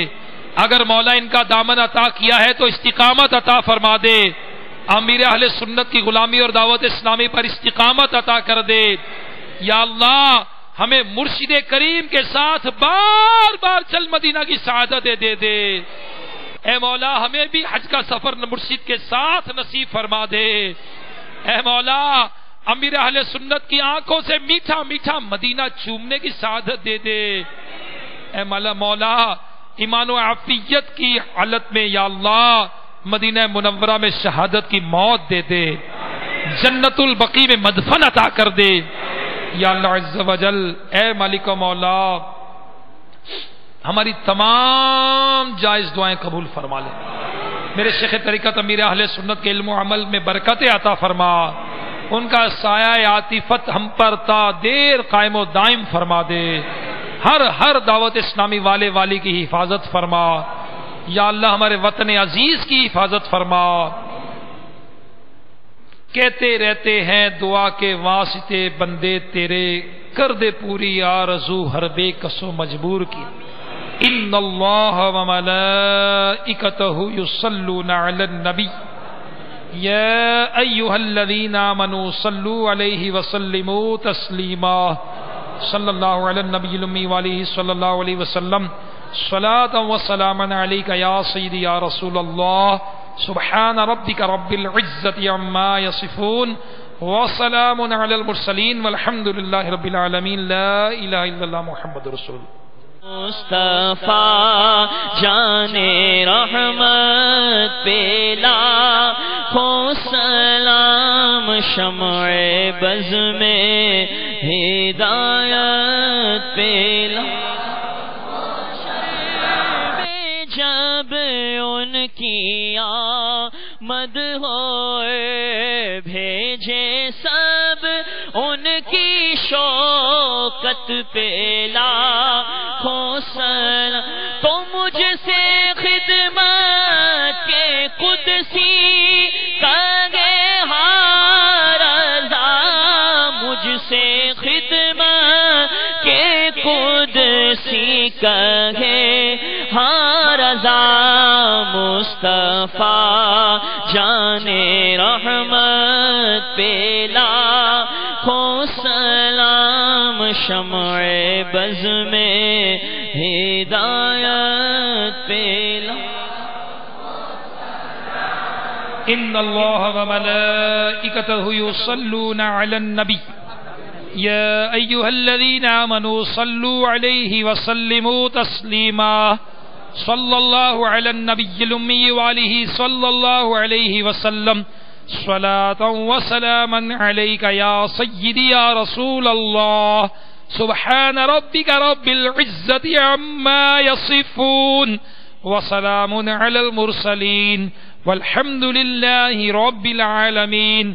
اگر مولا ان کا دامن عطا کیا ہے تو استقامت عطا فرما دے، امیر اہل سنت کی غلامی اور دعوت اسلامی پر استقامت عطا کر دے۔ یا اللہ ہمیں مرشد کریم کے ساتھ بار بار چل مدینہ کی سعادت دے دے۔ اے مولا ہمیں بھی حج کا سفر مرشد کے ساتھ نصیب فرما دے۔ اے مولا امیر اہل سنت کی آنکھوں سے میٹھا میٹھا مدینہ چومنے کی سعادت دے دے۔ اے مولا ایمان و عافیت کی حالت میں یا اللہ مدینہ منورہ میں شہادت کی موت دے دے، جنت البقیع میں مدفن عطا کر دے۔ یا اللہ عز و جل اے مالک و مولا ہماری تمام جائز دعائیں قبول فرما لے، میرے شیخ طریقت امیر اہل سنت کے علم و عمل میں برکت عطا فرما، ان کا سایہ عاطفت ہم پر تا دیر قائم و دائم فرما دے، ہر دعوت اسلامی والے والی کی حفاظت فرما۔ یا اللہ ہمارے وطن عزیز کی حفاظت فرما۔ کہتے رہتے ہیں دعا کے واسطے بندے تیرے، کر دے پوری آرزو ہر بے کس و مجبور کی۔ ان اللہ و ملائکتہ یصلون علی النبی یا ایہا الذین آمنوا صلوا علیہ وسلموا تسلیما۔ صلی اللہ علی النبی الامی وآلہ صلی اللہ علیہ وسلم۔ صلاۃ و سلاما علیک یا سیدی یا رسول اللہ۔ سبحان ربک رب العزۃ عما یصفون وسلام علی المرسلین والحمد للہ رب العالمین۔ لا الہ الا اللہ محمد رسول اللہ۔ مصطفیٰ جان رحمت پہ لاکھوں سلام، شمع بز میں ہدایت پہ جب ان کی آمد ہوئے بھیجے سب ان کی شوکت پہ لاکھوں سلام، تو مجھ سے خدمت کے قدسی کہے ہر رضا، مجھ سے خدمت کے قدسی کہے ہر رضا، مصطفیٰ جان رحمت پہ لاکھوں سلام، شمع بز میں ہدایت پہ ان اللہ و ملائکتہ یصلون علی النبی یا ایہا الذین آمنوا صلوا علیہ وسلموا تسلیما۔ صلی اللہ علی النبی الامی وآلہ صلی اللہ علیہ وسلم۔ صلاۃ و سلاما علیک یا سیدی یا رسول اللہ۔ سبحان ربک رب العزۃ عما یصفون وسلام علی المرسلین والحمد للہ رب العالمین۔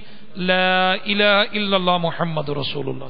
لا الہ الا اللہ محمد رسول اللہ۔